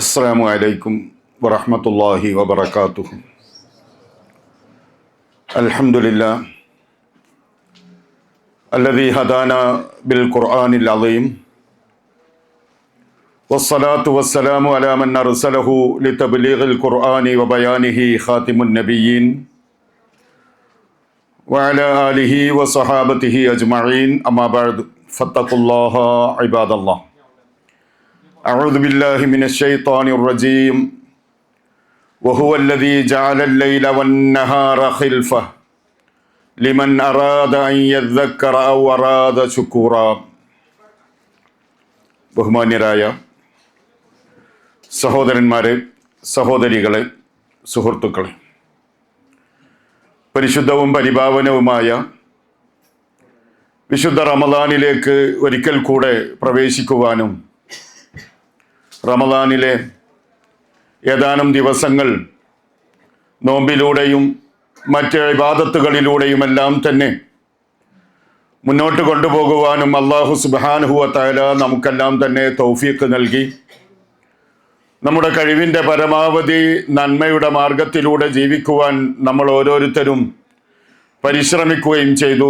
السلام عليكم ورحمة الله وبركاته. الحمد لله الذي هدانا بالقرآن العظيم والصلاة والسلام على من أرسله لتبليغ القرآن وبيانه خاتم النبيين وعلى آله وصحابته أجمعين. أما بعد فاتقوا الله عباد الله. أعوذ بالله من الشيطان الرجيم. وهو الذي جعل الليل والنهار خلفة لمن أراد أن يذكر أو أراد شكورا. ബഹുമാന്യരായ സഹോദരന്മാരെ, സഹോദരികളെ, സുഹൃത്തുക്കളെ, പരിശുദ്ധവും പരിപാവനവുമായ വിശുദ്ധ റമദാനിലേക്ക് ഒരിക്കൽ കൂടെ പ്രവേശിക്കുവാനും റമദാനിലെ ഏതാനും ദിവസങ്ങൾ നോമ്പിലൂടെയും മറ്റ് ഇബാദത്തുകളിലൂടെയുമെല്ലാം തന്നെ മുന്നോട്ട് കൊണ്ടുപോകുവാനും അല്ലാഹു സുബ്ഹാനഹു വ തആല നമുക്കെല്ലാം തന്നെ തൗഫീഖ് നൽകി നമ്മുടെ കഴിവിൻ്റെ പരമാവധി നന്മയുടെ മാർഗത്തിലൂടെ ജീവിക്കുവാൻ നമ്മൾ ഓരോരുത്തരും പരിശ്രമിക്കുകയും ചെയ്തു.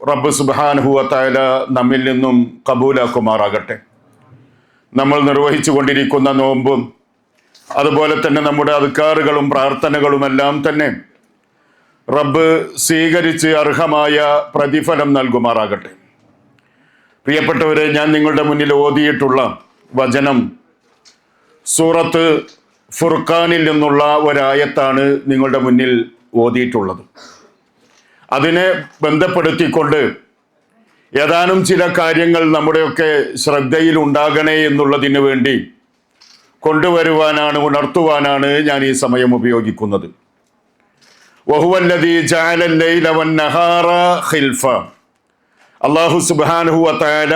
റബ്ബ് സുബ്ഹാനഹു വ തആല നമ്മിൽ നിന്നും കബൂലാക്കുമാറാകട്ടെ. നമ്മൾ നിർവഹിച്ചു കൊണ്ടിരിക്കുന്ന നോമ്പും അതുപോലെ തന്നെ നമ്മുടെ അദ്കാറുകളും പ്രാർത്ഥനകളുമെല്ലാം തന്നെ റബ്ബ് സ്വീകരിച്ച് അർഹമായ പ്രതിഫലം നൽകുമാറാകട്ടെ. പ്രിയപ്പെട്ടവരെ, ഞാൻ നിങ്ങളുടെ മുന്നിൽ ഓതിയിട്ടുള്ള വചനം സൂറത്ത് ഫുർഖാനിൽ നിന്നുള്ള ഒരായത്താണ് നിങ്ങളുടെ മുന്നിൽ ഓതിയിട്ടുള്ളത്. അതിനെ ബന്ധപ്പെടുത്തിക്കൊണ്ട് ഏതാനും ചില കാര്യങ്ങൾ നമ്മുടെയൊക്കെ ശ്രദ്ധയിൽ ഉണ്ടാകണേ എന്നുള്ളതിന് വേണ്ടി കൊണ്ടുവരുവാനാണ്, ഉണർത്തുവാനാണ് ഞാൻ ഈ സമയം ഉപയോഗിക്കുന്നത്. വഹുവല്ലദീ ജഅലൽ ലൈല വന്നഹാറ ഖിൽഫ. അല്ലാഹു സുബ്ഹാനഹു വ തആല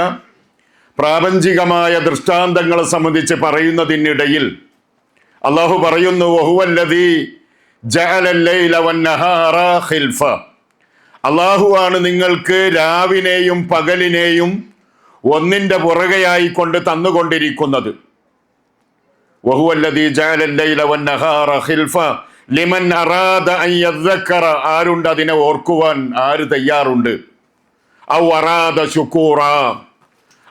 പ്രാപഞ്ചികമായ ദൃഷ്ടാന്തങ്ങളെ സംബന്ധിച്ച് പറയുന്നതിനിടയിൽ അല്ലാഹു പറയുന്നു, വഹുവല്ലദീ ജഅലൽ ലൈല വന്നഹാറ ഖിൽഫ. അല്ലാഹു ആണ് നിങ്ങൾക്ക് രാവിനെയും പകലിനെയും ഒന്നിന്റെ പുറകെയായി കൊണ്ട് തന്നുകൊണ്ടിരിക്കുന്നത്. വഹുവല്ലദീ ജഅലൽ ലൈല വന്നഹാറ ഖിൽഫ ലിമൻ അറാദ അൻ യദ്ദക്കറ. ആരുണ്ട് അതിനെ ഓർക്കുവാൻ? ആര് തയ്യാറുണ്ട്? ഔ അറാദ ശുക്കൂറ.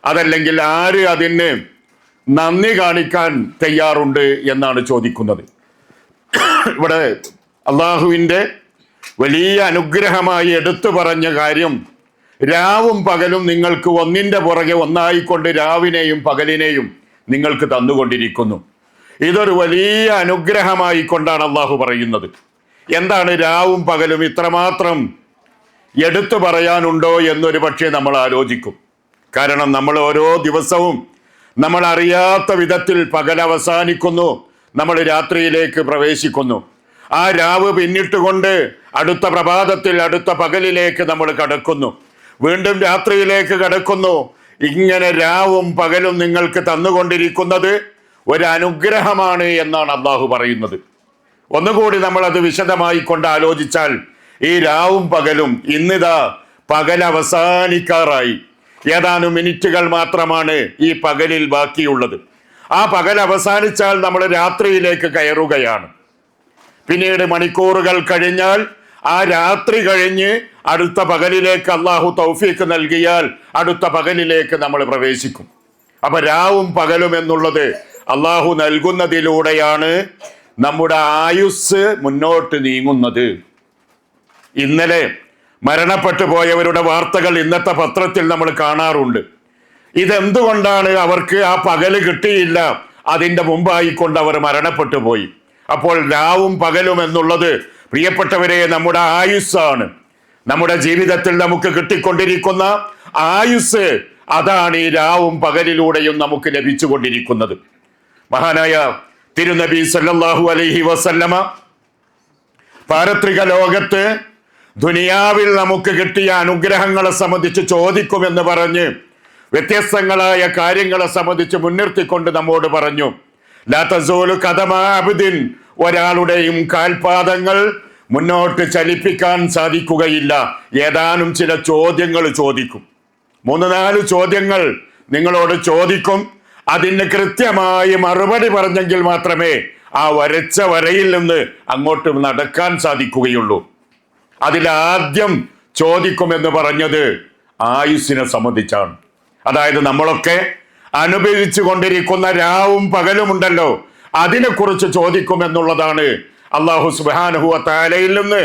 അതല്ലെങ്കിൽ ആര് അതിന് നന്ദി കാണിക്കാൻ തയ്യാറുണ്ട് എന്നാണ് ചോദിക്കുന്നത്. ഇവിടെ അള്ളാഹുവിൻ്റെ വലിയ അനുഗ്രഹമായി എടുത്തു പറഞ്ഞ കാര്യം, രാവും പകലും നിങ്ങൾക്ക് ഒന്നിന്റെ പുറകെ ഒന്നായിക്കൊണ്ട് രാവിനെയും പകലിനെയും നിങ്ങൾക്ക് തന്നുകൊണ്ടിരിക്കുന്നു. ഇതൊരു വലിയ അനുഗ്രഹമായി കൊണ്ടാണ് അള്ളാഹു പറയുന്നത്. എന്താണ് രാവും പകലും ഇത്രമാത്രം എടുത്തു പറയാനുണ്ടോ എന്നൊരു പക്ഷേ നമ്മൾ ആലോചിക്കും. കാരണം നമ്മൾ ഓരോ ദിവസവും നമ്മൾ അറിയാത്ത വിധത്തിൽ പകൽ അവസാനിക്കുന്നു, നമ്മൾ രാത്രിയിലേക്ക് പ്രവേശിക്കുന്നു. ആ രാവ് പിന്നിട്ടുകൊണ്ട് അടുത്ത പ്രഭാതത്തിൽ അടുത്ത പകലിലേക്ക് നമ്മൾ കടക്കുന്നു, വീണ്ടും രാത്രിയിലേക്ക് കടക്കുന്നു. ഇങ്ങനെ രാവും പകലും നിങ്ങൾക്ക് തന്നുകൊണ്ടിരിക്കുന്നത് ഒരു അനുഗ്രഹമാണ് എന്നാണ് അള്ളാഹു പറയുന്നത്. ഒന്നുകൂടി നമ്മൾ അത് വിശദമായി കൊണ്ട് ആലോചിച്ചാൽ, ഈ രാവും പകലും ഇന്നിതാ പകൽ അവസാനിക്കാറായി. ഏതാനും മിനിറ്റുകൾ മാത്രമാണ് ഈ പകലിൽ ബാക്കിയുള്ളത്. ആ പകൽ അവസാനിച്ചാൽ നമ്മൾ രാത്രിയിലേക്ക് കയറുകയാണ്. പിന്നീട് മണിക്കൂറുകൾ കഴിഞ്ഞാൽ ആ രാത്രി കഴിഞ്ഞ് അടുത്ത പകലിലേക്ക് അള്ളാഹു തൗഫീഖ് നൽകിയാൽ അടുത്ത പകലിലേക്ക് നമ്മൾ പ്രവേശിക്കും. അപ്പൊ രാവും പകലും എന്നുള്ളത് അള്ളാഹു നൽകുന്നതിലൂടെയാണ് നമ്മുടെ ആയുസ് മുന്നോട്ട് നീങ്ങുന്നത്. ഇന്നലെ മരണപ്പെട്ടു പോയവരുടെ വാർത്തകൾ ഇന്നത്തെ പത്രത്തിൽ നമ്മൾ കാണാറുണ്ട്. ഇതെന്തുകൊണ്ടാണ്? അവർക്ക് ആ പകല് കിട്ടിയില്ല, അതിൻ്റെ മുമ്പായിക്കൊണ്ട് അവർ മരണപ്പെട്ടു പോയി. അപ്പോൾ രാവും പകലും എന്നുള്ളത് പ്രിയപ്പെട്ടവരെ നമ്മുടെ ആയുസ്സാണ്. നമ്മുടെ ജീവിതത്തിൽ നമുക്ക് കിട്ടിക്കൊണ്ടിരിക്കുന്ന ആയുസ്, അതാണ് ഈ രാവും പകലിലൂടെയും നമുക്ക് ലഭിച്ചുകൊണ്ടിരിക്കുന്നത്. മഹാനായ തിരുനബി സല്ലല്ലാഹു അലൈഹി വസല്ലമ പാരത്രിക ലോകത്ത് ദുനിയാവിൽ നമുക്ക് കിട്ടിയ അനുഗ്രഹങ്ങളെ സംബന്ധിച്ച് ചോദിക്കുമെന്ന് പറഞ്ഞ് വ്യത്യസ്തങ്ങളായ കാര്യങ്ങളെ സംബന്ധിച്ച് മുൻനിർത്തിക്കൊണ്ട് നമ്മോട് പറഞ്ഞു, ലാ തസൂലു ഖദമ അബ്ദിൻ. ഒരാളുടെയും കാൽപാദങ്ങൾ മുന്നോട്ട് ചലിപ്പിക്കാൻ സാധിക്കുകയില്ല. ഏതാനും ചില ചോദ്യങ്ങൾ ചോദിക്കും. 3-4 ചോദ്യങ്ങൾ നിങ്ങളോട് ചോദിക്കും. അതിന് കൃത്യമായി മറുപടി പറഞ്ഞെങ്കിൽ മാത്രമേ ആ വരച്ച വരയിൽ നിന്ന് അങ്ങോട്ട് നടക്കാൻ സാധിക്കുകയുള്ളൂ. അതിലാദ്യം ചോദിക്കുമെന്ന് പറഞ്ഞത് ആയുസ്സിനെ സംബന്ധിച്ചാണ്. അതായത് നമ്മളൊക്കെ അനുഭവിച്ചു കൊണ്ടിരിക്കുന്ന രാവും പകലും ഉണ്ടല്ലോ, അതിനെക്കുറിച്ച് ചോദിക്കുമെന്നുള്ളതാണ് അല്ലാഹു സുബ്ഹാനഹു വ തആലയിൽ നിന്ന്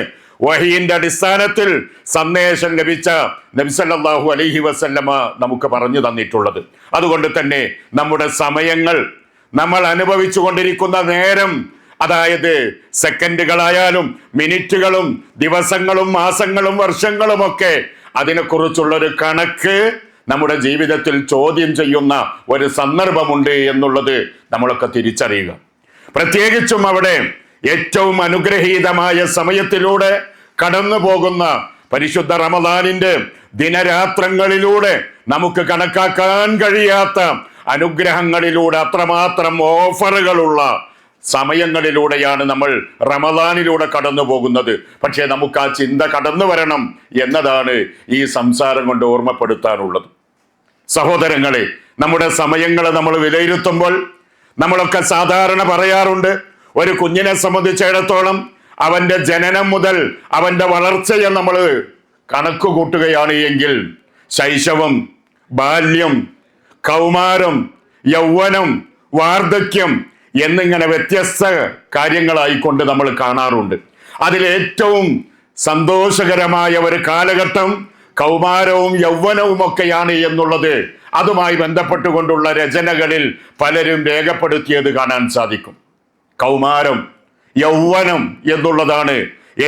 വഹീന്റെ അടിസ്ഥാനത്തിൽ സന്ദേശം ലഭിച്ച നബി സല്ലല്ലാഹു അലൈഹി വസല്ലമ നമുക്ക് പറഞ്ഞു തന്നിട്ടുള്ളത്. അതുകൊണ്ട് തന്നെ നമ്മുടെ സമയങ്ങൾ, നമ്മൾ അനുഭവിച്ചു കൊണ്ടിരിക്കുന്ന നേരം, അതായത് സെക്കൻഡുകളായാലും മിനിറ്റുകളും ദിവസങ്ങളും മാസങ്ങളും വർഷങ്ങളും ഒക്കെ അതിനെക്കുറിച്ചുള്ളൊരു കണക്ക് നമ്മുടെ ജീവിതത്തിൽ ചോദ്യം ചെയ്യുന്ന ഒരു സന്ദർഭമുണ്ട് എന്നുള്ളത് നമ്മളൊക്കെ തിരിച്ചറിയുക. പ്രത്യേകിച്ചും അവിടെ ഏറ്റവും അനുഗ്രഹീതമായ സമയത്തിലൂടെ കടന്നു പോകുന്ന പരിശുദ്ധ റമദാനിന്റെ ദിനരാത്രങ്ങളിലൂടെ നമുക്ക് കണക്കാക്കാൻ കഴിയാത്ത അനുഗ്രഹങ്ങളിലൂടെ, അത്രമാത്രം ഓഫറുകളുള്ള സമയങ്ങളിലൂടെയാണ് നമ്മൾ റമദാനിലൂടെ കടന്നു പോകുന്നത്. പക്ഷേ നമുക്ക് ആ ചിന്ത കടന്നു വരണം എന്നതാണ് ഈ സംസാരം കൊണ്ട് ഓർമ്മപ്പെടുത്താനുള്ളത്. സഹോദരങ്ങളെ, നമ്മുടെ സമയങ്ങളെ നമ്മൾ വിലയിരുത്തുമ്പോൾ നമ്മളൊക്കെ സാധാരണ പറയാറുണ്ട്, ഒരു കുഞ്ഞിനെ സംബന്ധിച്ചിടത്തോളം അവന്റെ ജനനം മുതൽ അവന്റെ വളർച്ചയെ നമ്മൾ കണക്ക് കൂട്ടുകയാണ് എങ്കിൽ ശൈശവം, ബാല്യം, കൗമാരം, യൗവനം, വാർദ്ധക്യം എന്നിങ്ങനെ വ്യത്യസ്ത കാര്യങ്ങളായിക്കൊണ്ട് നമ്മൾ കാണാറുണ്ട്. അതിലേറ്റവും സന്തോഷകരമായ ഒരു കാലഘട്ടം കൗമാരവും യൗവനവും ഒക്കെയാണ് എന്നുള്ളത് അതുമായി ബന്ധപ്പെട്ടുകൊണ്ടുള്ള രചനകളിൽ പലരും രേഖപ്പെടുത്തിയത് കാണാൻ സാധിക്കും. കൗമാരം, യൗവനം എന്നുള്ളതാണ്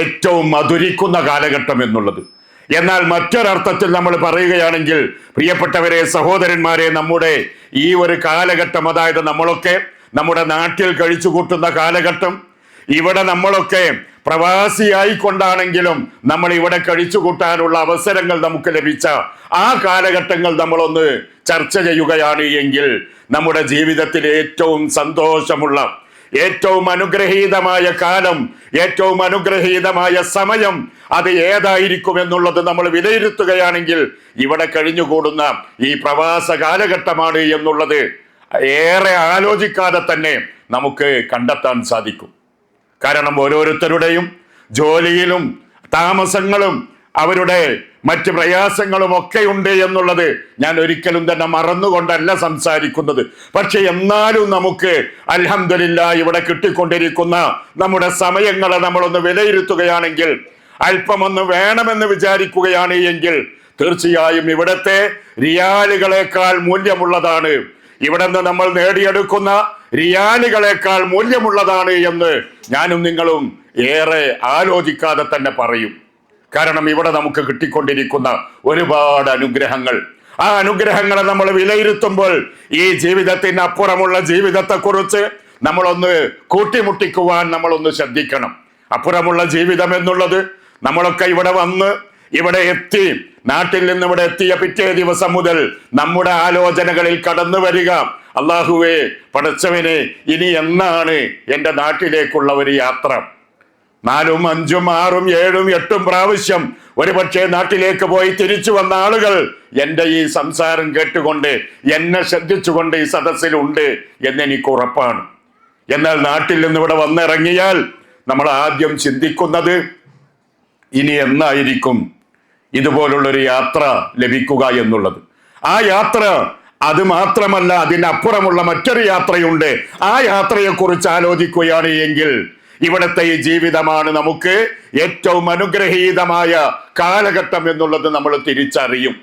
ഏറ്റവും മധുരിക്കുന്ന കാലഘട്ടം എന്നുള്ളത്. എന്നാൽ മറ്റൊരർത്ഥത്തിൽ നമ്മൾ പറയുകയാണെങ്കിൽ, പ്രിയപ്പെട്ടവരെ, സഹോദരന്മാരെ, നമ്മുടെ ഈ ഒരു കാലഘട്ടം, അതായത് നമ്മളൊക്കെ നമ്മുടെ നാട്ടിൽ കഴിച്ചു കൂട്ടുന്ന കാലഘട്ടം, ഇവിടെ നമ്മളൊക്കെ പ്രവാസിയായിക്കൊണ്ടാണെങ്കിലും നമ്മൾ ഇവിടെ കഴിച്ചു കൂട്ടാനുള്ള അവസരങ്ങൾ നമുക്ക് ലഭിച്ച ആ കാലഘട്ടങ്ങൾ നമ്മളൊന്ന് ചർച്ച ചെയ്യുകയാണ് എങ്കിൽ നമ്മുടെ ജീവിതത്തിൽ ഏറ്റവും സന്തോഷമുള്ള, ഏറ്റവും അനുഗ്രഹീതമായ കാലം, ഏറ്റവും അനുഗ്രഹീതമായ സമയം അത് ഏതായിരിക്കും എന്നുള്ളത് നമ്മൾ വിലയിരുത്തുകയാണെങ്കിൽ ഇവിടെ കഴിഞ്ഞുകൂടുന്ന ഈ പ്രവാസ കാലഘട്ടമാണ് എന്നുള്ളത് ഏറെ ആലോചിക്കാതെ തന്നെ നമുക്ക് കണ്ടെത്താൻ സാധിക്കും. കാരണം ഓരോരുത്തരുടെയും ജോലിയിലും താമസങ്ങളും അവരുടെ മറ്റ് പ്രയാസങ്ങളും ഒക്കെ ഉണ്ട് എന്നുള്ളത് ഞാൻ ഒരിക്കലും തന്നെ മറന്നുകൊണ്ടല്ല സംസാരിക്കുന്നത്. പക്ഷെ എന്നാലും നമുക്ക് അൽഹംദുലില്ലാഹ് ഇവിടെ കിട്ടിക്കൊണ്ടിരിക്കുന്ന നമ്മുടെ സമയങ്ങളെ നമ്മളൊന്ന് വിലയിരുത്തുകയാണെങ്കിൽ, അല്പമൊന്ന് വേണമെന്ന് വിചാരിക്കുകയാണ് എങ്കിൽ തീർച്ചയായും ഇവിടത്തെ റിയാലുകളെക്കാൾ മൂല്യമുള്ളതാണ്, ഇവിടെ നിന്ന് നമ്മൾ നേടിയെടുക്കുന്ന റിയാലുകളെക്കാൾ മൂല്യമുള്ളതാണ് എന്ന് ഞാനും നിങ്ങളും ഏറെ ആലോചിക്കാതെ തന്നെ പറയും. കാരണം ഇവിടെ നമുക്ക് കിട്ടിക്കൊണ്ടിരിക്കുന്ന ഒരുപാട് അനുഗ്രഹങ്ങൾ, ആ അനുഗ്രഹങ്ങളെ നമ്മൾ വിലയിരുത്തുമ്പോൾ ഈ ജീവിതത്തിന് അപ്പുറമുള്ള ജീവിതത്തെക്കുറിച്ച് നമ്മളൊന്ന് കൂട്ടിമുട്ടിക്കുവാൻ നമ്മളൊന്ന് ശ്രദ്ധിക്കണം. അപ്പുറമുള്ള ജീവിതം എന്നുള്ളത് നമ്മളൊക്കെ ഇവിടെ വന്ന് ഇവിടെ എത്തി, നാട്ടിൽ നിന്ന് ഇവിടെ എത്തിയ പിറ്റേ ദിവസം മുതൽ നമ്മുടെ ആലോചനകളിൽ കടന്നു വരിക, അല്ലാഹുവേ പടച്ചവനെ, ഇനി എന്നാണ് എൻ്റെ നാട്ടിലേക്കുള്ള ഒരു യാത്ര? 4, 5, 6, 7, 8 പ്രാവശ്യം ഒരുപക്ഷെ നാട്ടിലേക്ക് പോയി തിരിച്ചു വന്ന ആളുകൾ എൻ്റെ ഈ സംസാരം കേട്ടുകൊണ്ട് എന്നെ ശ്രദ്ധിച്ചുകൊണ്ട് ഈ സദസ്സിലുണ്ട് എന്നെനിക്ക് ഉറപ്പാണ്. എന്നാൽ നാട്ടിൽ നിന്ന് ഇവിടെ വന്നിറങ്ങിയാൽ നമ്മൾ ആദ്യം ചിന്തിക്കുന്നത് ഇനി എന്നായിരിക്കും ഇതുപോലുള്ളൊരു യാത്ര ലഭിക്കുക എന്നുള്ളത്. ആ യാത്ര അത് മാത്രമല്ല, അതിനപ്പുറമുള്ള മറ്റൊരു യാത്രയുണ്ട്. ആ യാത്രയെക്കുറിച്ച് ആലോചിക്കുകയാണ് എങ്കിൽ ഇവിടുത്തെ ഈ ജീവിതമാണ് നമുക്ക് ഏറ്റവും അനുഗ്രഹീതമായ കാലഘട്ടം എന്നുള്ളത് നമ്മൾ തിരിച്ചറിയും.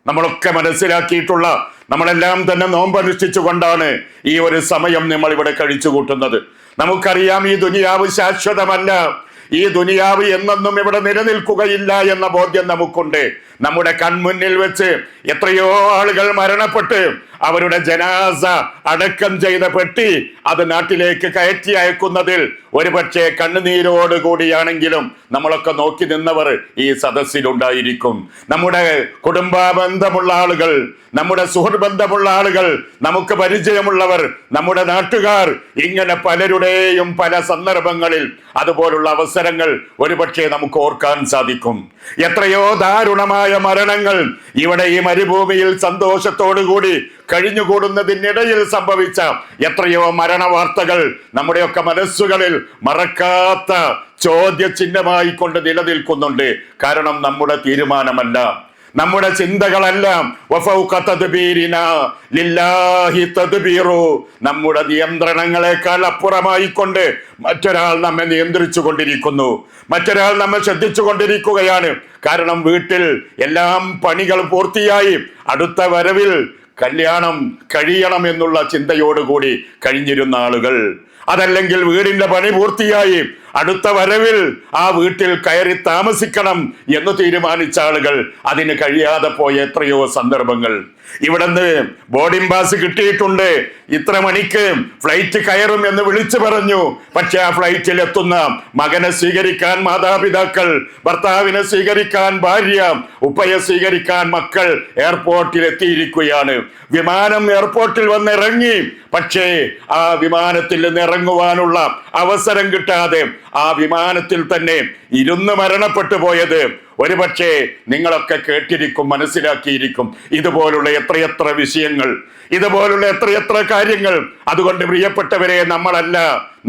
നമ്മളൊക്കെ മനസ്സിലാക്കിയിട്ടുള്ള, നമ്മളെല്ലാം തന്നെ നോമ്പനുഷ്ഠിച്ചു കൊണ്ടാണ് ഈ ഒരു സമയം നമ്മൾ ഇവിടെ കഴിച്ചു കൂട്ടുന്നത്. നമുക്കറിയാം ഈ ദുനിയാവ് ശാശ്വതമല്ല, ഈ ദുനിയാവ് എന്നെന്നും ഇവിടെ നിലനിൽക്കുകയില്ല എന്ന ബോധ്യം നമുക്കുണ്ട്. നമ്മുടെ കൺമുന്നിൽ വെച്ച് എത്രയോ ആളുകൾ മരണപ്പെട്ട് അവരുടെ ജനാസ അടക്കം ചെയ്ത പെട്ടി അത് നാട്ടിലേക്ക് കയറ്റി അയക്കുന്നതിൽ ഒരുപക്ഷെ കണ്ണുനീരോട് കൂടിയാണെങ്കിലും നമ്മളൊക്കെ നോക്കി നിന്നവർ ഈ സദസ്സിലുണ്ടായിരിക്കും. നമ്മുടെ കുടുംബ ബന്ധമുള്ള ആളുകൾ, നമ്മുടെ സുഹൃത്ത് ബന്ധമുള്ള ആളുകൾ, നമുക്ക് പരിചയമുള്ളവർ, നമ്മുടെ നാട്ടുകാർ, ഇങ്ങനെ പലരുടെയും പല സന്ദർഭങ്ങളിൽ അതുപോലുള്ള അവസരങ്ങൾ ഒരുപക്ഷെ നമുക്ക് ഓർക്കാൻ സാധിക്കും. എത്രയോ ദാരുണമായ മരണങ്ങൾ ഇവിടെ ഈ മരുഭൂമിയിൽ സന്തോഷത്തോടു കൂടി കഴിഞ്ഞുകൂടുന്നതിനിടയിൽ സംഭവിച്ച എത്രയോ മരണ വാർത്തകൾ നമ്മുടെയൊക്കെ മനസ്സുകളിൽ മറക്കാത്ത ചോദ്യചിഹ്നമായി കൊണ്ട് നിലനിൽക്കുന്നുണ്ട്. കാരണം നമ്മുടെ തീരുമാനമല്ല, നമ്മുടെ ചിന്തകളെല്ലാം നമ്മുടെ നിയന്ത്രണങ്ങളെക്കാൾ അപ്പുറമായി കൊണ്ട് മറ്റൊരാൾ നമ്മെ നിയന്ത്രിച്ചു കൊണ്ടിരിക്കുന്നു, മറ്റൊരാൾ നമ്മെ ശ്രദ്ധിച്ചു കൊണ്ടിരിക്കുകയാണ്. കാരണം വീട്ടിൽ എല്ലാം പണികൾ പൂർത്തിയായി അടുത്ത വരവിൽ കല്യാണം കഴിയണം എന്നുള്ള ചിന്തയോടുകൂടി കഴിഞ്ഞിരുന്ന ആളുകൾ, അതല്ലെങ്കിൽ വീടിന്റെ പണി പൂർത്തിയായി അടുത്ത വരവിൽ ആ വീട്ടിൽ കയറി താമസിക്കണം എന്ന് തീരുമാനിച്ച ആളുകൾ അതിന് കഴിയാതെ പോയ എത്രയോ സന്ദർഭങ്ങൾ. ഇവിടുന്ന് ബോർഡിംഗ് പാസ് കിട്ടിയിട്ടുണ്ട്, ഇത്ര മണിക്ക് ഫ്ലൈറ്റ് കയറും എന്ന് വിളിച്ചു പറഞ്ഞു. പക്ഷെ ആ ഫ്ലൈറ്റിൽ എത്തുന്ന മകനെ സ്വീകരിക്കാൻ മാതാപിതാക്കൾ, ഭർത്താവിനെ സ്വീകരിക്കാൻ ഭാര്യ, ഉപ്പയെ സ്വീകരിക്കാൻ മക്കൾ എയർപോർട്ടിൽ എത്തിയിരിക്കുകയാണ്. വിമാനം എയർപോർട്ടിൽ വന്നിറങ്ങി, പക്ഷേ ആ വിമാനത്തിൽ നിന്ന് ഇറങ്ങുവാനുള്ള അവസരം കിട്ടാതെ ആ വിമാനത്തിൽ തന്നെ ഇരുന്ന് മരണപ്പെട്ടു പോയത് ഒരുപക്ഷെ നിങ്ങളൊക്കെ കേട്ടിരിക്കും, മനസ്സിലാക്കിയിരിക്കും. ഇതുപോലുള്ള എത്രയെത്ര വിഷയങ്ങൾ, ഇതുപോലുള്ള എത്രയെത്ര കാര്യങ്ങൾ. അതുകൊണ്ട് പ്രിയപ്പെട്ടവരെ, നമ്മളല്ല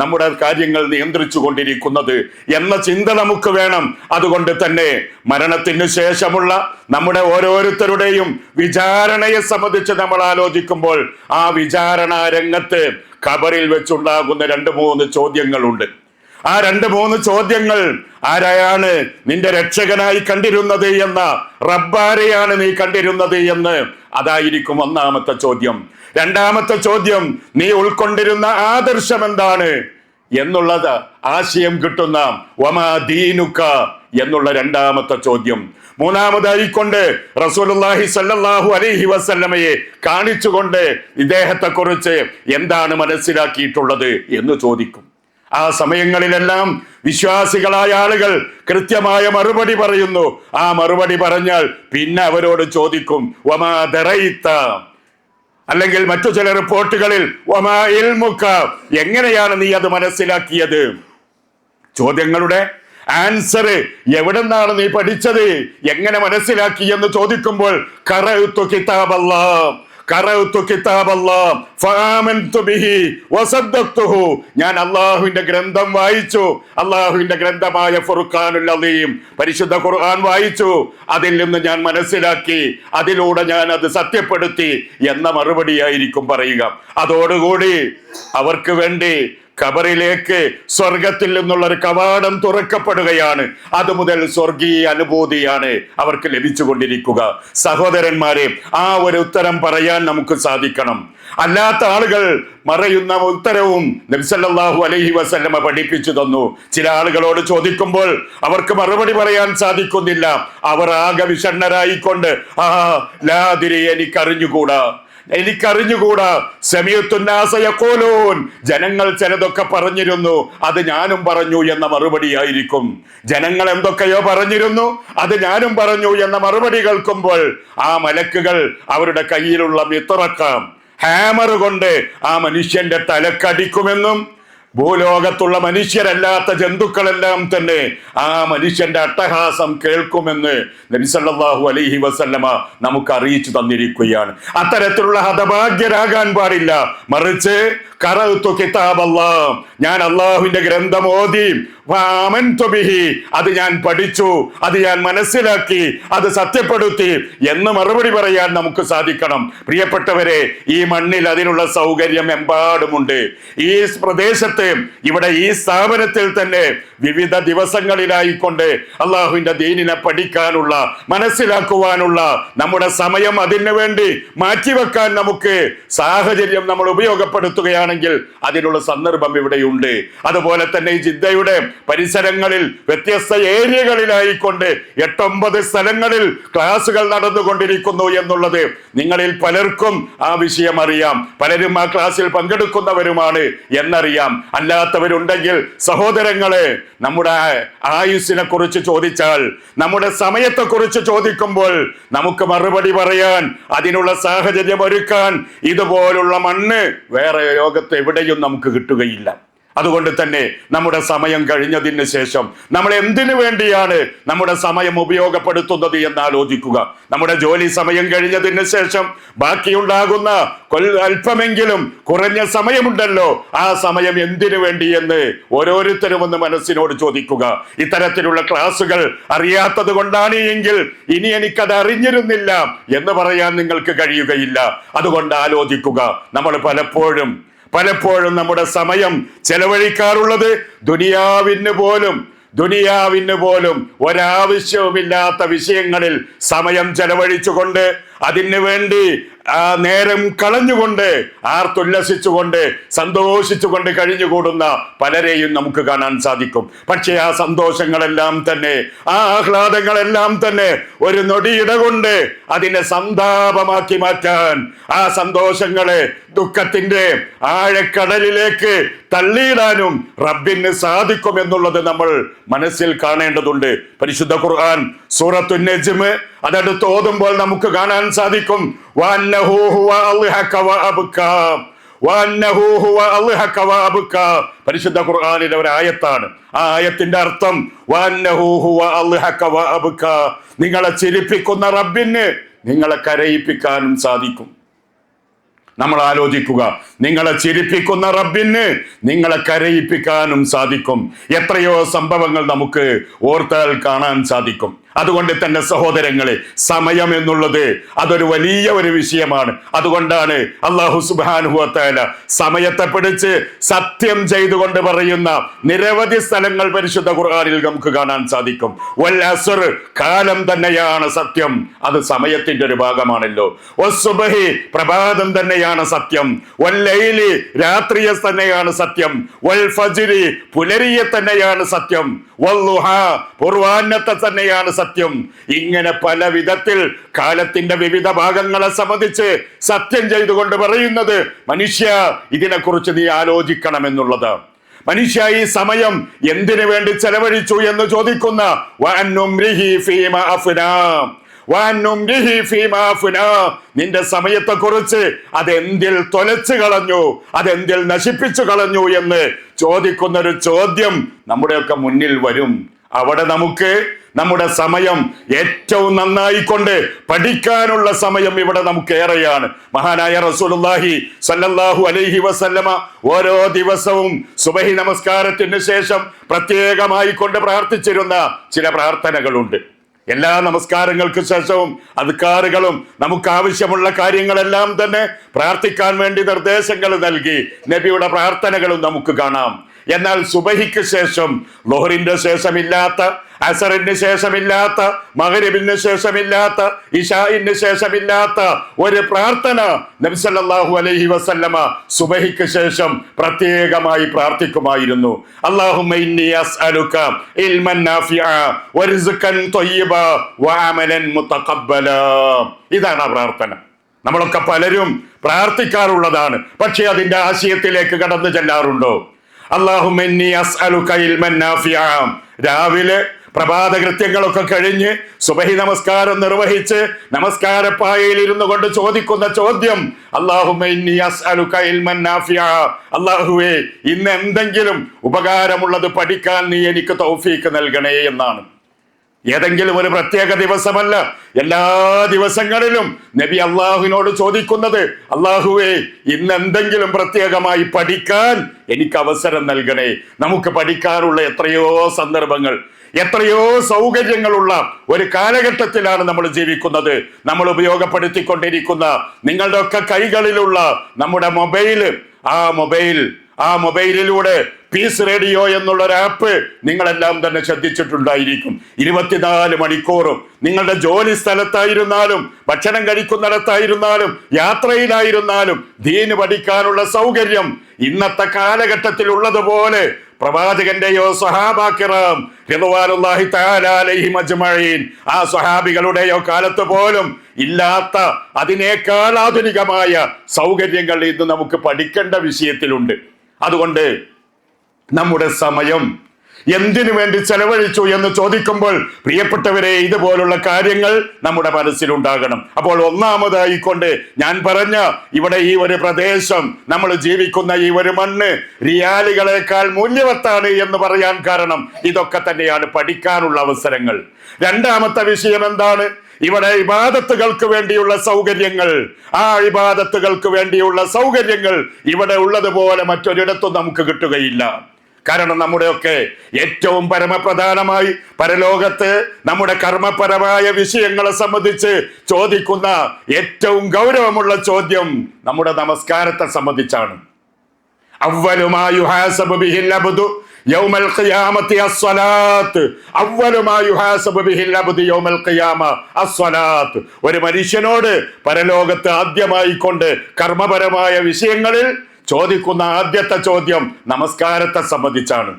നമ്മുടെ കാര്യങ്ങൾ നിയന്ത്രിച്ചു കൊണ്ടിരിക്കുന്നത് എന്ന ചിന്ത നമുക്ക് വേണം. അതുകൊണ്ട് തന്നെ മരണത്തിന് ശേഷമുള്ള നമ്മുടെ ഓരോരുത്തരുടെയും വിചാരണയെ സംബന്ധിച്ച് നമ്മൾ ആലോചിക്കുമ്പോൾ ആ വിചാരണ രംഗത്ത് ഖബറിൽ വെച്ചുണ്ടാകുന്ന 2-3 ചോദ്യങ്ങളുണ്ട്. ആ 2-3 ചോദ്യങ്ങൾ, ആരെയാണ് നിന്റെ രക്ഷകനായി കണ്ടിരുന്നത് എന്ന, റബ്ബാരെയാണ് നീ കണ്ടിരുന്നത് എന്ന്, അതായിരിക്കും ഒന്നാമത്തെ ചോദ്യം. രണ്ടാമത്തെ ചോദ്യം, നീ ഉൾക്കൊണ്ടിരുന്ന ആദർശം എന്താണ് എന്നുള്ളത് ആശയം കിട്ടുന്ന വമാ ദീനുക എന്നുള്ള രണ്ടാമത്തെ ചോദ്യം. മൂന്നാമതായിക്കൊണ്ട് റസൂലുള്ളാഹി സ്വല്ലല്ലാഹു അലൈഹി വസല്ലമയെ കാണിച്ചുകൊണ്ട് ഇദ്ദേഹത്തെ കുറിച്ച് എന്താണ് മനസ്സിലാക്കിയിട്ടുള്ളത് എന്ന് ചോദിക്കും. ആ സമയങ്ങളിലെല്ലാം വിശ്വാസികളായ ആളുകൾ കൃത്യമായ മറുപടി പറയുന്നു. ആ മറുപടി പറഞ്ഞാൽ പിന്നെ അവരോട് ചോദിക്കും വമാ ദറൈത, അല്ലെങ്കിൽ മറ്റു ചില റിപ്പോർട്ടുകളിൽ വമാ ഇൽമുക, എങ്ങനെയാണ് നീ അത് മനസ്സിലാക്കിയത്? ചോദ്യങ്ങളുടെ ആൻസർ, എവിടെന്നാണ് നീ പഠിച്ചത്, എങ്ങനെ മനസ്സിലാക്കി എന്ന് ചോദിക്കുമ്പോൾ ഖറഅതു കിതാബല്ലാഹ്, ഞാൻ അള്ളാഹുവിന്റെ ഗ്രന്ഥം വായിച്ചു, അള്ളാഹുവിന്റെ ഗ്രന്ഥമായ ഫുർഖാനുൽ അദീം, പരിശുദ്ധ ഖുർആൻ വായിച്ചു, അതിൽ നിന്ന് ഞാൻ മനസ്സിലാക്കി, അതിലൂടെ ഞാൻ അത് സത്യപ്പെടുത്തി എന്ന മറുപടിയായിരിക്കും പറയുക. അതോടുകൂടി അവർക്ക് വേണ്ടി ഖബറിലേക്ക് സ്വർഗത്തിൽ നിന്നുള്ള ഒരു കവാടം തുറക്കപ്പെടുകയാണ്. അതുമുതൽ സ്വർഗീയ അനുഭൂതിയാണ് അവർക്ക് ലഭിച്ചുകൊണ്ടിരിക്കുക. സഹോദരന്മാരെ, ആ ഒരു ഉത്തരം പറയാൻ നമുക്ക് സാധിക്കണം. അല്ലാത്ത ആളുകൾ മറയുന്ന ഉത്തരവും നബി സല്ലല്ലാഹു അലൈഹി വസല്ലമ പഠിപ്പിച്ചു തന്നു. ചില ആളുകളോട് ചോദിക്കുമ്പോൾ അവർക്ക് മറുപടി പറയാൻ സാധിക്കുന്നില്ല. അവർ ആകെ വിഷണ്ണരായിക്കൊണ്ട് ലാദിരി, എനിക്കറിഞ്ഞുകൂടാ, സമീഅത്തുന്നാസ യഖൂലൂൻ, ജനങ്ങൾ ചിലതൊക്കെ പറഞ്ഞിരുന്നു, അത് ഞാനും പറഞ്ഞു എന്ന മറുപടിയായിരിക്കും. ജനങ്ങൾ എന്തൊക്കെയോ പറഞ്ഞിരുന്നു, അത് ഞാനും പറഞ്ഞു എന്ന മറുപടി കേൾക്കുമ്പോൾ ആ മലക്കുകൾ അവരുടെ കയ്യിലുള്ള മിത്രക്കം, ഹാമർ കൊണ്ട് ആ മനുഷ്യന്റെ തലക്കടിക്കുമെന്നും ഭൂലോകത്തുള്ള മനുഷ്യരല്ലാത്ത ജന്തുക്കളെല്ലാം തന്നെ ആ മനുഷ്യന്റെ അട്ടഹാസം കേൾക്കുമെന്ന് നബി സല്ലല്ലാഹു അലൈഹി വസല്ലമ നമുക്ക് അറിയിച്ചു തന്നിരിക്കുകയാണ്. അത്തരത്തിലുള്ള ഹതഭാഗ്യരാകാൻ പാടില്ല. മറിച്ച് ഖറഅതു കിതാബല്ലാഹ്, ഞാൻ അള്ളാഹുവിന്റെ ഗ്രന്ഥം ഓതി, വആമൻതു ബിഹി, അത് ഞാൻ പഠിച്ചു, അത് ഞാൻ മനസ്സിലാക്കി, അത് സത്യപ്പെടുത്തി എന്ന് മറുപടി പറയാൻ നമുക്ക് സാധിക്കണം. പ്രിയപ്പെട്ടവരെ, ഈ മണ്ണിൽ അതിനുള്ള സൗകര്യം എമ്പാടുമുണ്ട്. ഈ പ്രദേശത്ത്, ഇവിടെ ഈ സ്ഥാപനത്തിൽ തന്നെ വിവിധ ദിവസങ്ങളിലായിക്കൊണ്ട് അള്ളാഹുവിന്റെ ദീനിനെ പഠിക്കാനുള്ള, മനസ്സിലാക്കുവാനുള്ള നമ്മുടെ സമയം അതിനു വേണ്ടി മാറ്റിവെക്കാൻ നമുക്ക് സാഹചര്യം നമ്മൾ ഉപയോഗപ്പെടുത്തുകയാണെങ്കിൽ അതിനുള്ള സന്ദർഭം ഇവിടെയുണ്ട്. അതുപോലെ തന്നെ ഈ ജിദ്ദയുടെ പരിസരങ്ങളിൽ വ്യത്യസ്ത ഏരിയകളിലായിക്കൊണ്ട് 8-9 സ്ഥലങ്ങളിൽ ക്ലാസുകൾ നടന്നുകൊണ്ടിരിക്കുന്നു എന്നുള്ളത് നിങ്ങളിൽ പലർക്കും ആ വിഷയം അറിയാം. പലരും ആ ക്ലാസ്സിൽ പങ്കെടുക്കുന്നവരുമാണ് എന്നറിയാം. അല്ലാത്തവരുണ്ടെങ്കിൽ സഹോദരങ്ങളെ, നമ്മുടെ ആയുസ്സിനെ കുറിച്ച് ചോദിച്ചാൽ, നമ്മുടെ സമയത്തെ കുറിച്ച് ചോദിക്കുമ്പോൾ നമുക്ക് മറുപടി പറയാൻ, അതിനുള്ള സാഹചര്യം ഒരുക്കാൻ ഇതുപോലുള്ള മണ്ണ് വേറെ ലോകത്ത് എവിടെയും നമുക്ക് കിട്ടുകയില്ല. അതുകൊണ്ട് തന്നെ നമ്മുടെ സമയം കഴിഞ്ഞതിന് ശേഷം നമ്മൾ എന്തിനു വേണ്ടിയാണ് നമ്മുടെ സമയം ഉപയോഗപ്പെടുത്തുന്നത് എന്ന് ആലോചിക്കുക. നമ്മുടെ ജോലി സമയം കഴിഞ്ഞതിന് ശേഷം ബാക്കിയുണ്ടാകുന്ന അല്പമെങ്കിലും കുറഞ്ഞ സമയമുണ്ടല്ലോ, ആ സമയം എന്തിനു വേണ്ടി എന്ന് ഓരോരുത്തരും ഒന്ന് മനസ്സിനോട് ചോദിക്കുക. ഇത്തരത്തിലുള്ള ക്ലാസുകൾ അറിയാത്തത് കൊണ്ടാണ് എങ്കിൽ ഇനി എനിക്കത് അറിഞ്ഞിരുന്നില്ല എന്ന് പറയാൻ നിങ്ങൾക്ക് കഴിയുകയില്ല. അതുകൊണ്ട് ആലോചിക്കുക. നമ്മൾ പലപ്പോഴും നമ്മുടെ സമയം ചെലവഴിക്കാറുള്ളത് ദുനിയാവിന് പോലും ഒരാവശ്യവുമില്ലാത്ത വിഷയങ്ങളിൽ സമയം ചെലവഴിച്ചുകൊണ്ട് അതിനു വേണ്ടി നേരം കളഞ്ഞുകൊണ്ട് ആർത്തുല്ലസിച്ചുകൊണ്ട് സന്തോഷിച്ചുകൊണ്ട് കഴിഞ്ഞുകൂടുന്ന പലരെയും നമുക്ക് കാണാൻ സാധിക്കും. പക്ഷേ ആ സന്തോഷങ്ങളെല്ലാം തന്നെ, ആ ആഹ്ലാദങ്ങളെല്ലാം തന്നെ ഒരു നൊടിയിട കൊണ്ട് അതിനെ സന്താപമാക്കി മാറ്റാൻ, ആ സന്തോഷങ്ങളെ ദുഃഖത്തിന്റെ ആഴക്കടലിലേക്ക് തള്ളിയിടാനും റബ്ബിന് സാധിക്കുമെന്നുള്ളത് നമ്മൾ മനസ്സിൽ കാണേണ്ടതുണ്ട്. പരിശുദ്ധ ഖുർആൻ സൂറത്തു നജ്മ് അതെടുത്ത് ഓതുമ്പോൾ നമുക്ക് കാണാൻ സാധിക്കും, പരിശുദ്ധ ഖുർആനിലെ ഒരു ആയത്താണ്. ആ ആയത്തിന്റെ അർത്ഥം നിങ്ങളെ ചിരിപ്പിക്കുന്ന റബ്ബിന് നിങ്ങളെ കരയിപ്പിക്കാനും സാധിക്കും. നമ്മൾ ആലോചിക്കുക, നിങ്ങളെ ചിരിപ്പിക്കുന്ന റബ്ബിന് നിങ്ങളെ കരയിപ്പിക്കാനും സാധിക്കും. എത്രയോ സംഭവങ്ങൾ നമുക്ക് ഓർത്താൽ കാണാൻ സാധിക്കും. അതുകൊണ്ട് തന്നെ സഹോദരങ്ങളെ, സമയം എന്നുള്ളത് അതൊരു വലിയ ഒരു വിഷയമാണ്. അതുകൊണ്ടാണ് അല്ലാഹു സുബ്ഹാനഹു വ തആല സമയത്തെ പിടിച്ച് സത്യം ചെയ്തുകൊണ്ട് പറയുന്ന നിരവധി സ്ഥലങ്ങൾ പരിശുദ്ധ ഖുർആനിൽ നമുക്ക് കാണാൻ സാധിക്കും. വൽ അസ്ർ, കാലം തന്നെയാണ് സത്യം, അത് സമയത്തിന്റെ ഒരു ഭാഗമാണല്ലോ. വസ്സുബ്ഹി, പ്രഭാതം തന്നെയാണ് സത്യം. വൽ ലൈലി, രാത്രിയെ തന്നെയാണ് സത്യം. വൽ ഫജ്രി, പുലരിയെ തന്നെയാണ് സത്യം. വൽ ളുഹാ, പൂർവാന്നത്തെ തന്നെയാണ് സത്യം. ഇങ്ങനെ പല വിധത്തിൽ കാലത്തിന്റെ വിവിധ ഭാഗങ്ങളെ സംബന്ധിച്ച് സത്യം ചെയ്തുകൊണ്ട് പറയുന്നത് മനുഷ്യ ഇതിനെക്കുറിച്ച് നീ ആലോചിക്കണം എന്നുള്ളത്. മനുഷ്യ ഈ സമയം എന്തിനു വേണ്ടി ചെലവഴിച്ചു എന്ന് ചോദിക്കുന്ന നിന്റെ സമയത്തെ കുറിച്ച് അതെന്തിൽ തൊലച്ചു കളഞ്ഞു, അതെന്തിൽ നശിപ്പിച്ചു കളഞ്ഞു എന്ന് ചോദിക്കുന്ന ഒരു ചോദ്യം നമ്മുടെയൊക്കെ മുന്നിൽ വരും. അവിടെ നമുക്ക് നമ്മുടെ സമയം ഏറ്റവും നന്നായിക്കൊണ്ട് പഠിക്കാനുള്ള സമയം ഇവിടെ നമുക്ക് ഏറെയാണ്. മഹാനായ റസൂലുള്ളാഹി സ്വല്ലല്ലാഹു അലൈഹി വസല്ലമ ഓരോ ദിവസവും സുബഹി നമസ്കാരത്തിന് ശേഷം പ്രത്യേകമായി കൊണ്ട് പ്രാർത്ഥിച്ചിരുന്ന ചില പ്രാർത്ഥനകളുണ്ട്. എല്ലാ നമസ്കാരങ്ങൾക്ക് ശേഷവും അദ്കാറുകളും നമുക്ക് ആവശ്യമുള്ള കാര്യങ്ങളെല്ലാം തന്നെ പ്രാർത്ഥിക്കാൻ വേണ്ടി നിർദ്ദേശങ്ങൾ നൽകി നബിയുടെ പ്രാർത്ഥനകളും നമുക്ക് കാണാം. എന്നാൽ സുബഹിക്ക് ശേഷം, ളുഹറിന്റെ ശേഷമില്ലാത്ത, അസറിന് ശേഷമില്ലാത്ത, മഗ്രിബിന് ശേഷമില്ലാത്ത, ഇശാഇന് ശേഷമില്ലാത്ത ഒരു പ്രാർത്ഥന നബി സല്ലല്ലാഹു അലൈഹി വസല്ലമ സുബഹിക്ക് ശേഷം പ്രത്യേകമായി പ്രാർത്ഥിക്കുമായിരുന്നു. അല്ലാഹുമ്മ ഇന്നി അസ്അലുക ഇൽമൻ നാഫിഅ വറിസ്ഖൻ ത്വയ്യിബ വഅമലൻ മുതഖബ്ബല. ഇതാണ് ആ പ്രാർത്ഥന. നമ്മളൊക്കെ പലരും പ്രാർത്ഥിക്കാറുള്ളതാണ്, പക്ഷേ അതിന്റെ ആശയത്തിലേക്ക് കടന്നു ചെല്ലാറുണ്ടോ? അല്ലാഹുമ്മ ഇന്നി അസ്അലുക ഇൽമൻ നാഫിഅ, രാവിലെ പ്രഭാത കൃത്യങ്ങളൊക്കെ കഴിഞ്ഞ് സുബഹി നമസ്കാരം നിർവഹിച്ച് നമസ്കാരപ്പായയിൽ ഇരുന്നു കൊണ്ട് ചോദിക്കുന്ന ചോദ്യം, അല്ലാഹുമ്മ ഇന്നി അസ്അലുക ഇൽമൻ നാഫിഅ, അല്ലാഹുവേ ഇന്ന് എന്തെങ്കിലും ഉപകാരമുള്ളത് പഠിക്കാൻ നീ എനിക്ക് തൗഫീക്ക് നൽകണേ എന്നാണ്. ഏതെങ്കിലും ഒരു പ്രത്യേക ദിവസമല്ല, എല്ലാ ദിവസങ്ങളിലും നബി അള്ളാഹുവിനോട് ചോദിക്കുന്നത്, അള്ളാഹുവേ ഇന്ന് എന്തെങ്കിലും പ്രത്യേകമായി പഠിക്കാൻ എനിക്ക് അവസരം നൽകണേ. നമുക്ക് പഠിക്കാനുള്ള എത്രയോ സന്ദർഭങ്ങൾ, എത്രയോ സൗകര്യങ്ങളുള്ള ഒരു കാലഘട്ടത്തിലാണ് നമ്മൾ ജീവിക്കുന്നത്. നമ്മൾ ഉപയോഗപ്പെടുത്തിക്കൊണ്ടിരിക്കുന്ന നിങ്ങളുടെ ഒക്കെ കൈകളിലുള്ള നമ്മുടെ മൊബൈല്, ആ മൊബൈലിലൂടെ പീസ് റേഡിയോ എന്നുള്ള ഒരു ആപ്പ് നിങ്ങളെല്ലാം തന്നെ ശ്രദ്ധിച്ചിട്ടുണ്ടായിരിക്കും. 24 മണിക്കൂറും നിങ്ങളുടെ ജോലി സ്ഥലത്തായിരുന്നാലും, ഭക്ഷണം കഴിക്കുന്നിടത്തായിരുന്നാലും, യാത്രയിലായിരുന്നാലും ദീന് പഠിക്കാനുള്ള സൗകര്യം ഇന്നത്തെ കാലഘട്ടത്തിൽ ഉള്ളതുപോലെ പ്രവാചകന്റെയോ സ്വഹാബാക്കിറാം റിദ്വാനുല്ലാഹി തആല അലൈഹിം അജ്മഈൻ ആ സ്വഹാബികളുടെയോ കാലത്ത് പോലും ഇല്ലാത്ത അതിനേക്കാൾ ആധുനികമായ സൗകര്യങ്ങൾ ഇന്ന് നമുക്ക് പഠിക്കേണ്ട വിഷയത്തിലുണ്ട്. അതുകൊണ്ട് നമ്മുടെ സമയം എന്തിനു വേണ്ടി ചെലവഴിച്ചു എന്ന് ചോദിക്കുമ്പോൾ പ്രിയപ്പെട്ടവരെ, ഇതുപോലുള്ള കാര്യങ്ങൾ നമ്മുടെ മനസ്സിലുണ്ടാകണം. അപ്പോൾ ഒന്നാമതായിക്കൊണ്ട് ഞാൻ പറഞ്ഞ ഇവിടെ ഈ ഒരു പ്രദേശം, നമ്മൾ ജീവിക്കുന്ന ഈ ഒരു മണ്ണ് റിയാലികളെക്കാൾ മൂല്യവത്താണ് എന്ന് പറയാൻ കാരണം ഇതൊക്കെ തന്നെയാണ്, പഠിക്കാനുള്ള അവസരങ്ങൾ. രണ്ടാമത്തെ വിഷയം എന്താണ്? ഇവിടെ ഇബാദത്തുകൾക്ക് വേണ്ടിയുള്ള സൗകര്യങ്ങൾ. ആ ഇബാദത്തുകൾക്ക് വേണ്ടിയുള്ള സൗകര്യങ്ങൾ ഇവിടെ ഉള്ളതുപോലെ മറ്റൊരിടത്തും നമുക്ക് കിട്ടുകയില്ല. കാരണം നമ്മുടെയൊക്കെ ഏറ്റവും പരമപ്രധാനമായി പരലോകത്ത് നമ്മുടെ കർമ്മപരമായ വിഷയങ്ങളെ സംബന്ധിച്ച് ചോദിക്കുന്ന ഏറ്റവും ഗൗരവമുള്ള ചോദ്യം നമ്മുടെ നമസ്കാരത്തെ സംബന്ധിച്ചാണ്. അവ്വലുമാ യുഹാസബു ബിഹിൽ അബ്ദു യൗമൽ ഖിയാമത്തി അസ്സലാത്ത്. അവ്വലുമാ യുഹാസബു ബിഹിൽ അബ്ദു യൗമൽ ഖിയാമ അസ്സലാത്ത്. ഒരു മനുഷ്യനോട് പരലോകത്ത് ആദ്യമായി കൊണ്ട് കർമ്മപരമായ വിഷയങ്ങളിൽ ചോദിക്കുന്ന ആദ്യത്തെ ചോദ്യം നമസ്കാരത്തെ സംബന്ധിച്ചാണ്.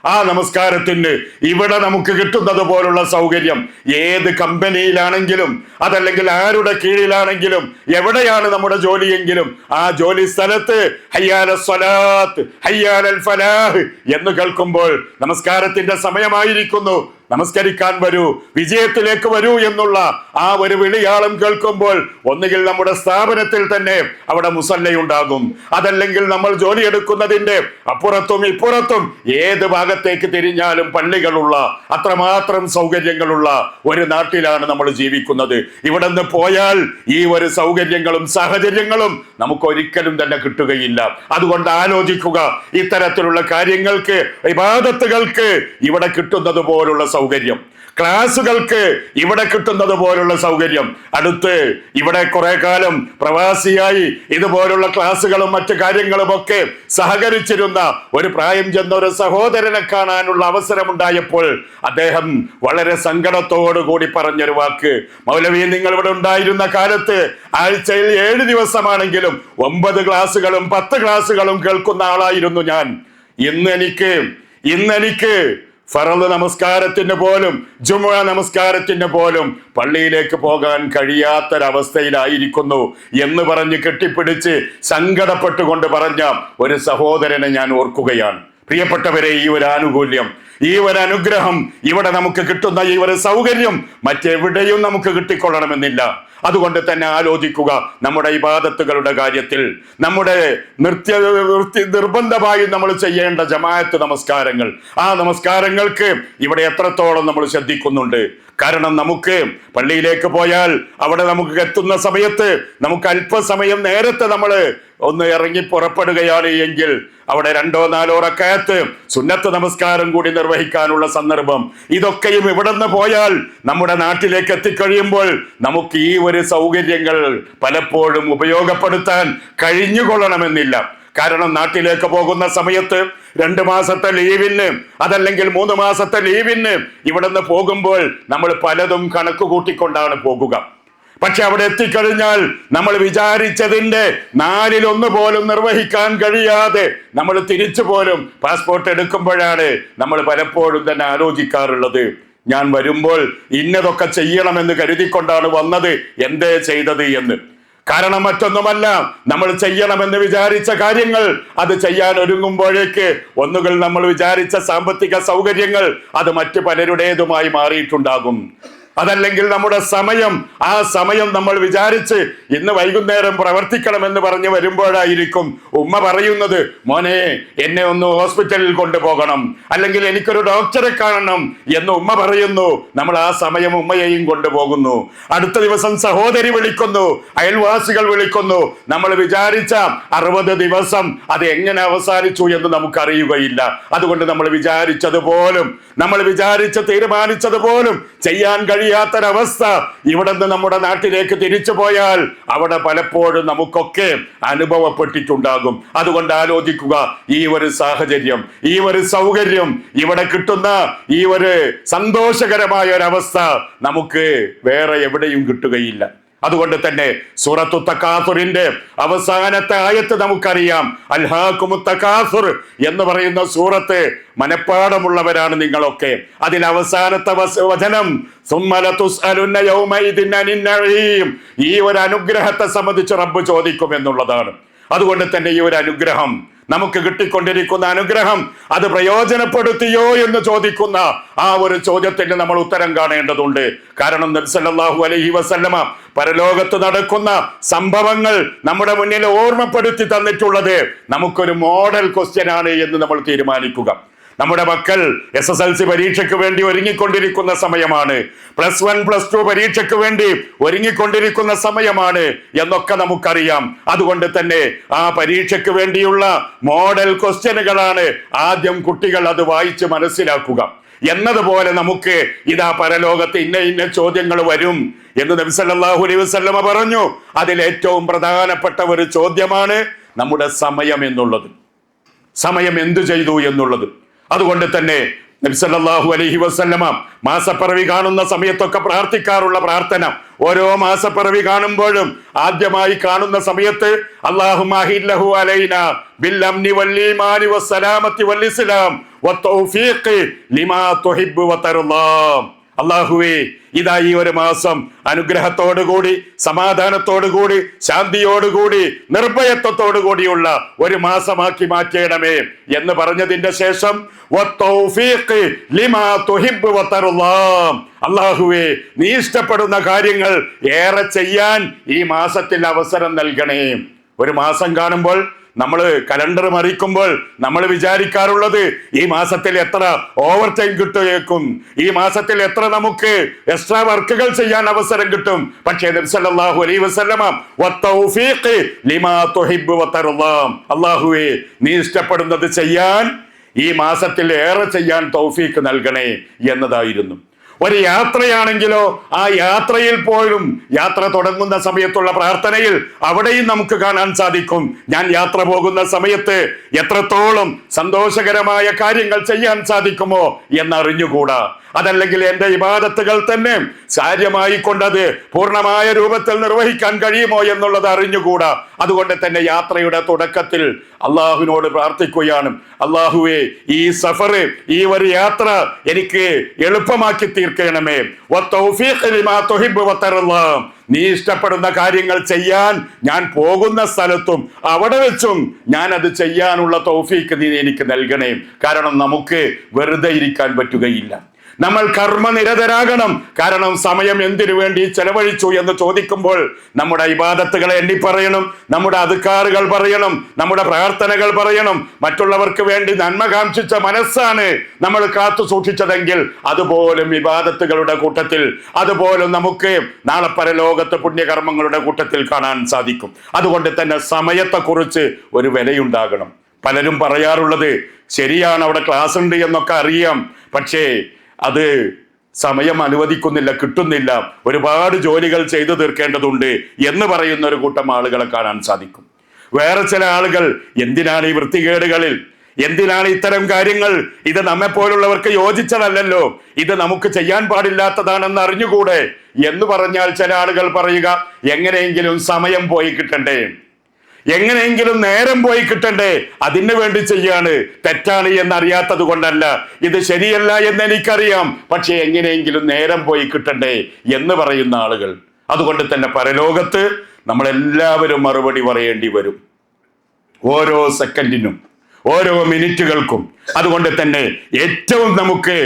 ആ നമസ്കാരത്തിന് ഇവിടെ നമുക്ക് കിട്ടുന്നത് പോലുള്ള സൗകര്യം ഏത് കമ്പനിയിലാണെങ്കിലും അതല്ലെങ്കിൽ ആരുടെ കീഴിലാണെങ്കിലും എവിടെയാണ് നമ്മുടെ ജോലിയെങ്കിലും ആ ജോലി സ്ഥലത്ത് ഹയ്യാല സ്വലാത്ത് ഹയ്യാലൽ ഫലാഹ് എന്ന് കേൾക്കുമ്പോൾ നമസ്കാരത്തിന്റെ സമയമായിരിക്കുന്നു, നമസ്കരിക്കാൻ വരൂ, വിജയത്തിലേക്ക് വരൂ എന്നുള്ള ആ ഒരു വിളിയാളം കേൾക്കുമ്പോൾ ഒന്നുകിൽ നമ്മുടെ സ്ഥാപനത്തിൽ തന്നെ അവിടെ മുസല്ലയുണ്ടാകും, അതല്ലെങ്കിൽ നമ്മൾ ജോലിയെടുക്കുന്നതിന്റെ അപ്പുറത്തും ഇപ്പുറത്തും ഏത് ഭാഗത്തേക്ക് തിരിഞ്ഞാലും പള്ളികളുള്ള അത്രമാത്രം സൗകര്യങ്ങളുള്ള ഒരു നാട്ടിലാണ് നമ്മൾ ജീവിക്കുന്നത്. ഇവിടെ നിന്ന് പോയാൽ ഈ ഒരു സൗകര്യങ്ങളും സാഹചര്യങ്ങളും നമുക്ക് ഒരിക്കലും തന്നെ കിട്ടുകയില്ല. അതുകൊണ്ട് ആലോചിക്കുക, ഇത്തരത്തിലുള്ള കാര്യങ്ങൾക്ക്, ഇബാദത്തുകൾക്ക് ഇവിടെ കിട്ടുന്നത് പോലുള്ള സൗകര്യം, ക്ലാസുകൾക്ക് ഇവിടെ കിട്ടുന്നത് പോലുള്ള സൗകര്യം. അടുത്ത് ഇവിടെ കുറെ കാലം പ്രവാസിയായി ഇതുപോലുള്ള ക്ലാസുകളും മറ്റു കാര്യങ്ങളും ഒക്കെ സഹകരിച്ചിരുന്ന ഒരു പ്രായം ചെന്ന ഒരു സഹോദരനെ കാണാനുള്ള അവസരമുണ്ടായപ്പോൾ അദ്ദേഹം വളരെ സങ്കടത്തോടു കൂടി പറഞ്ഞൊരു വാക്ക്, മൗലവി, നിങ്ങൾ ഇവിടെ ഉണ്ടായിരുന്ന കാലത്ത് ആഴ്ചയിൽ 7 ദിവസമാണെങ്കിലും 9 ക്ലാസുകളും 10 ക്ലാസുകളും കേൾക്കുന്ന ആളായിരുന്നു ഞാൻ. ഇന്നെനിക്ക് ഫറള് നമസ്കാരത്തിന് പോലും ജുമുഅ നമസ്കാരത്തിന് പോലും പള്ളിയിലേക്ക് പോകാൻ കഴിയാത്തൊരവസ്ഥയിലായിരിക്കുന്നു എന്ന് പറഞ്ഞ് കെട്ടിപ്പിടിച്ച് സങ്കടപ്പെട്ടുകൊണ്ട് പറഞ്ഞ ഒരു സഹോദരനെ ഞാൻ ഓർക്കുകയാണ്. പ്രിയപ്പെട്ടവരെ, ഈ ഒരു ആനുകൂല്യം, ഈ ഒരു അനുഗ്രഹം, ഇവിടെ നമുക്ക് കിട്ടുന്ന ഈ ഒരു സൗകര്യം മറ്റെവിടെയും നമുക്ക് കിട്ടിക്കൊള്ളണമെന്നില്ല. അതുകൊണ്ട് തന്നെ ആലോചിക്കുക, നമ്മുടെ ഇബാദത്തുകളുടെ കാര്യത്തിൽ നമ്മുടെ നിർബന്ധമായി നമ്മൾ ചെയ്യേണ്ട ജമാഅത്ത് നമസ്കാരങ്ങൾ, ആ നമസ്കാരങ്ങൾക്ക് ഇവിടെ എത്രത്തോളം നമ്മൾ ശ്രദ്ധിക്കുന്നുണ്ട്. കാരണം നമുക്ക് പള്ളിയിലേക്ക് പോയാൽ അവിടെ നമുക്ക് എത്തുന്ന സമയത്ത് നമുക്ക് അല്പസമയം നേരത്തെ നമ്മൾ ഒന്ന് ഇറങ്ങി പുറപ്പെടുകയാണ് എങ്കിൽ അവിടെ 2-4 റക്അത്ത് സുന്നത്ത് നമസ്കാരം കൂടി നിർവഹിക്കാനുള്ള സന്ദർഭം. ഇതൊക്കെയും ഇവിടെ നിന്ന് പോയാൽ നമ്മുടെ നാട്ടിലേക്ക് എത്തിക്കഴിയുമ്പോൾ നമുക്ക് ഈ ഒരു സൗകര്യങ്ങൾ പലപ്പോഴും ഉപയോഗപ്പെടുത്താൻ കഴിഞ്ഞുകൊള്ളണമെന്നില്ല. കാരണം നാട്ടിലേക്ക് പോകുന്ന സമയത്ത് 2 മാസത്തെ ലീവിന് അതല്ലെങ്കിൽ 3 മാസത്തെ ലീവിന് ഇവിടെ നിന്ന് പോകുമ്പോൾ നമ്മൾ പലതും കണക്ക് കൂട്ടിക്കൊണ്ടാണ് പോകുക. പക്ഷെ അവിടെ എത്തിക്കഴിഞ്ഞാൽ നമ്മൾ വിചാരിച്ചതിന്റെ 4/1 പോലും നിർവഹിക്കാൻ കഴിയാതെ നമ്മൾ തിരിച്ചു പോലും പാസ്പോർട്ട് എടുക്കുമ്പോഴാണ് നമ്മൾ പലപ്പോഴും തന്നെ ആലോചിക്കാറുള്ളത്, ഞാൻ വരുമ്പോൾ ഇന്നതൊക്കെ ചെയ്യണമെന്ന് കരുതിക്കൊണ്ടാണ് വന്നത്, എന്തേ ചെയ്തത് എന്ന്. കാരണം മറ്റൊന്നുമല്ല, നമ്മൾ ചെയ്യണമെന്ന് വിചാരിച്ച കാര്യങ്ങൾ അത് ചെയ്യാൻ ഒരുങ്ങുമ്പോഴേക്ക് ഒന്നുകിൽ നമ്മൾ വിചാരിച്ച സാമ്പത്തിക സൗകര്യങ്ങൾ അത് മറ്റു പലരുടേതുമായി മാറിയിട്ടുണ്ടാകും, അതല്ലെങ്കിൽ നമ്മുടെ ആ സമയം നമ്മൾ വിചാരിച്ച് ഇന്ന് വൈകുന്നേരം പ്രവർത്തിക്കണമെന്ന് പറഞ്ഞു വരുമ്പോഴായിരിക്കും ഉമ്മ പറയുന്നത്, മോനെ എന്നെ ഒന്ന് ഹോസ്പിറ്റലിൽ കൊണ്ടുപോകണം, അല്ലെങ്കിൽ എനിക്കൊരു ഡോക്ടറെ കാണണം എന്ന് ഉമ്മ പറയുന്നു. നമ്മൾ ആ സമയം ഉമ്മയെയും കൊണ്ടുപോകുന്നു. അടുത്ത ദിവസം സഹോദരി വിളിക്കുന്നു, അയൽവാസികൾ വിളിക്കുന്നു. നമ്മൾ വിചാരിച്ച 60 ദിവസം അത് എങ്ങനെ അവസാനിച്ചു എന്ന് നമുക്കറിയുകയില്ല. അതുകൊണ്ട് നമ്മൾ വിചാരിച്ച് തീരുമാനിച്ചതുപോലും ചെയ്യാൻ കഴിയാത്തൊരവസ്ഥ ഇവിടെ നിന്ന് നമ്മുടെ നാട്ടിലേക്ക് തിരിച്ചു പോയാൽ അവിടെ പലപ്പോഴും നമുക്കൊക്കെ അനുഭവപ്പെട്ടിട്ടുണ്ടാകും. അതുകൊണ്ട് ആലോചിക്കുക, ഈ ഒരു സാഹചര്യം, ഈ ഒരു സൗകര്യം, ഇവിടെ കിട്ടുന്ന ഈ ഒരു സന്തോഷകരമായ ഒരവസ്ഥ നമുക്ക് വേറെ എവിടെയും കിട്ടുകയില്ല. അതുകൊണ്ട് തന്നെ സൂറത്തു തകാസുറിന്റെ അവസാനത്തെ ആയത്ത് നമുക്കറിയാം. അൽഹാകുമുത് തകാസുർ എന്ന് പറയുന്ന സൂറത്ത് മനപ്പാടമുള്ളവരാണ് നിങ്ങളൊക്കെ. അതിൽ അവസാനത്തെ വചനം സുമ്മ ലതുസ്അലുന്ന യൗമഇദിൻ അനിൻ നഈം, ഈ ഒരു അനുഗ്രഹത്തെ സംബന്ധിച്ച് റബ്ബ് ചോദിക്കും എന്നുള്ളതാണ്. അതുകൊണ്ട് തന്നെ ഈ ഒരു അനുഗ്രഹം നമുക്ക് കിട്ടിക്കൊണ്ടിരിക്കുന്ന അനുഗ്രഹം അത് പ്രയോജനപ്പെടുത്തിയോ എന്ന് ചോദിക്കുന്ന ആ ഒരു ചോദ്യത്തിന് നമ്മൾ ഉത്തരം കാണേണ്ടതുണ്ട്. കാരണം നബി സല്ലല്ലാഹു അലൈഹി വസല്ലമ പരലോകത്ത് നടക്കുന്ന സംഭവങ്ങൾ നമ്മുടെ മുന്നിൽ ഓർമ്മപ്പെടുത്തി തന്നിട്ടുള്ളത് നമുക്കൊരു മോഡൽ ക്വസ്റ്റ്യൻ ആണ് എന്ന് നമ്മൾ തീരുമാനിക്കുക. നമ്മുടെ മക്കൾ SSLC പരീക്ഷയ്ക്ക് വേണ്ടി ഒരുങ്ങിക്കൊണ്ടിരിക്കുന്ന സമയമാണ്, +1 +2 പരീക്ഷയ്ക്ക് വേണ്ടി ഒരുങ്ങിക്കൊണ്ടിരിക്കുന്ന സമയമാണ് എന്നൊക്കെ നമുക്കറിയാം. അതുകൊണ്ട് തന്നെ ആ പരീക്ഷയ്ക്ക് വേണ്ടിയുള്ള മോഡൽ ക്വസ്റ്റ്യനുകളാണ് ആദ്യം കുട്ടികൾ അത് വായിച്ച് മനസ്സിലാക്കുക. എന്നതുപോലെ നമുക്ക് ഇതാ പരലോകത്ത് ഇന്ന ചോദ്യങ്ങൾ വരും എന്ന് നബി സല്ലല്ലാഹു അലൈഹി വസല്ലമ പറഞ്ഞു. അതിൽ ഏറ്റവും പ്രധാനപ്പെട്ട ഒരു ചോദ്യമാണ് നമ്മുടെ സമയം എന്നുള്ളത്, സമയം എന്തു ചെയ്തു എന്നുള്ളത്. അതുകൊണ്ട് തന്നെ നബി സല്ലല്ലാഹു അലൈഹി വസല്ലമ മാസപ്പിറവി കാണുന്ന സമയത്തൊക്കെ പ്രാർത്ഥിക്കാറുള്ള പ്രാർത്ഥന, ഓരോ മാസപ്പിറവി കാണുമ്പോഴും ആദ്യമായി കാണുന്ന സമയത്ത് അല്ലാഹുമ്മ അഹില്ലഹു അലൈനാ ബിൽ അംനി വൽ ഈമാനി വസ്സലാമത്തി വൽ ഇസ്ലാം വത്തൗഫീഖി ലിമാ തുഹിബ്ബു വതർളാ. അല്ലാഹുവേ, ഇതാ ഈ ഒരു മാസം അനുഗ്രഹത്തോടുകൂടി, സമാധാനത്തോടുകൂടി, ശാന്തിയോടുകൂടി, നിർഭയത്വത്തോടുകൂടിയുള്ള ഒരു മാസമാക്കി മാറ്റണമേ എന്ന് പറഞ്ഞതിന്റെ ശേഷം അല്ലാഹുവേ, നീ ഇഷ്ടപ്പെടുന്ന കാര്യങ്ങൾ ഏറെ ചെയ്യാൻ ഈ മാസത്തിൽ അവസരം നൽകണേ. ഒരു മാസം കാണുമ്പോൾ നമ്മൾ കലണ്ടർ മറിക്കുമ്പോൾ നമ്മൾ വിചാരിക്കാറുള്ളത് ഈ മാസത്തിൽ എത്ര ഓവർ ടൈം കിട്ടുകയും ഈ മാസത്തിൽ എത്ര നമുക്ക് എക്സ്ട്രാ വർക്കുകൾ ചെയ്യാൻ അവസരം കിട്ടും. പക്ഷേ നബി സല്ലല്ലാഹു അലൈഹി വസല്ലമ വത്തൗഫീഖി ലിമാ തുഹിബ്ബു വതർളാ, അല്ലാഹുവേ, നീ ഇഷ്ടപ്പെടുന്നത് ചെയ്യാൻ ഈ മാസത്തിൽ ഏറെ ചെയ്യാൻ തൗഫീഖ് നൽകണേ എന്നതായിരുന്നു. ഒരു യാത്രയാണെങ്കിലോ ആ യാത്രയിൽ പോലും യാത്ര തുടങ്ങുന്ന സമയത്തുള്ള പ്രാർത്ഥനയിൽ അവിടെയും നമുക്ക് കാണാൻ സാധിക്കും, ഞാൻ യാത്ര പോകുന്ന സമയത്ത് എത്രത്തോളം സന്തോഷകരമായ കാര്യങ്ങൾ ചെയ്യാൻ സാധിക്കുമോ എന്നറിഞ്ഞുകൂടാ. അതല്ലെങ്കിൽ എൻ്റെ ഇബാദത്തുകൾ തന്നെ കാര്യമായി കൊണ്ടത് പൂർണ്ണമായ രൂപത്തിൽ നിർവഹിക്കാൻ കഴിയുമോ എന്നുള്ളത് അറിഞ്ഞുകൂടാ. അതുകൊണ്ട് തന്നെ യാത്രയുടെ തുടക്കത്തിൽ അള്ളാഹുവിനോട് പ്രാർത്ഥിക്കുകയാണ്, അള്ളാഹുവേ, ഈ സഫർ, ഈ ഒരു യാത്ര എനിക്ക് എളുപ്പമാക്കി തീർക്കണമേ. നീ ഇഷ്ടപ്പെടുന്ന കാര്യങ്ങൾ ചെയ്യാൻ ഞാൻ പോകുന്ന സ്ഥലത്തും അവിടെ വെച്ചും ഞാൻ അത് ചെയ്യാനുള്ള തൗഫീഖ് നീ എനിക്ക് നൽകണേ. കാരണം നമുക്ക് വെറുതെ ഇരിക്കാൻ പറ്റുകയില്ല, നമ്മൾ കർമ്മനിരതരാകണം. കാരണം സമയം എന്തിനു വേണ്ടി ചെലവഴിച്ചു എന്ന് ചോദിക്കുമ്പോൾ നമ്മുടെ ഇബാദത്തുകളെ എണ്ണി പറയണം, നമ്മുടെ അദ്കാറുകൾ പറയണം, നമ്മുടെ പ്രാർത്ഥനകൾ പറയണം. മറ്റുള്ളവർക്ക് വേണ്ടി നന്മ കാംക്ഷിച്ച മനസ്സാണ് നമ്മൾ കാത്തു സൂക്ഷിച്ചതെങ്കിൽ അതുപോലും ഇബാദത്തുകളുടെ കൂട്ടത്തിൽ, അതുപോലും നമുക്ക് നാളെ പരലോകത്ത് പുണ്യകർമ്മങ്ങളുടെ കൂട്ടത്തിൽ കാണാൻ സാധിക്കും. അതുകൊണ്ട് തന്നെ സമയത്തെക്കുറിച്ച് ഒരു വിലയുണ്ടാകണം. പലരും പറയാറുള്ളത് ശരിയാണ്, അവിടെ ക്ലാസ് ഉണ്ട് എന്നൊക്കെ അറിയാം, പക്ഷേ അത് സമയം അനുവദിക്കുന്നില്ല, കിട്ടുന്നില്ല, ഒരുപാട് ജോലികൾ ചെയ്തു തീർക്കേണ്ടതുണ്ട് എന്ന് പറയുന്ന ഒരു കൂട്ടം ആളുകളെ കാണാൻ സാധിക്കും. വേറെ ചില ആളുകൾ എന്തിനാണ് ഈ വൃത്തികേടുകളിൽ, എന്തിനാണ് ഇത്തരം കാര്യങ്ങൾ, ഇത് നമ്മെപ്പോലുള്ളവർക്ക് യോജിച്ചതല്ലല്ലോ, ഇത് നമുക്ക് ചെയ്യാൻ പാടില്ലാത്തതാണെന്ന് അറിഞ്ഞുകൂടെ എന്ന് പറഞ്ഞാൽ ചില ആളുകൾ പറയുക, എങ്ങനെയെങ്കിലും സമയം പോയി കിട്ടണ്ടേ, എങ്ങനെയെങ്കിലും നേരം പോയി കിട്ടണ്ടേ, അതിനു വേണ്ടി ചെയ്യാണ്. തെറ്റാണ് എന്നറിയാത്തത് കൊണ്ടല്ല, ഇത് ശരിയല്ല എന്ന് എനിക്കറിയാം, പക്ഷെ എങ്ങനെയെങ്കിലും നേരം പോയി കിട്ടണ്ടേ എന്ന് പറയുന്ന ആളുകൾ. അതുകൊണ്ട് തന്നെ പരലോകത്ത് നമ്മളെല്ലാവരും മറുപടി പറയേണ്ടി വരും, ഓരോ സെക്കൻഡിനും, ഓരോ മിനിറ്റുകൾക്കും. അതുകൊണ്ട് തന്നെ ഏറ്റവും നമുക്ക്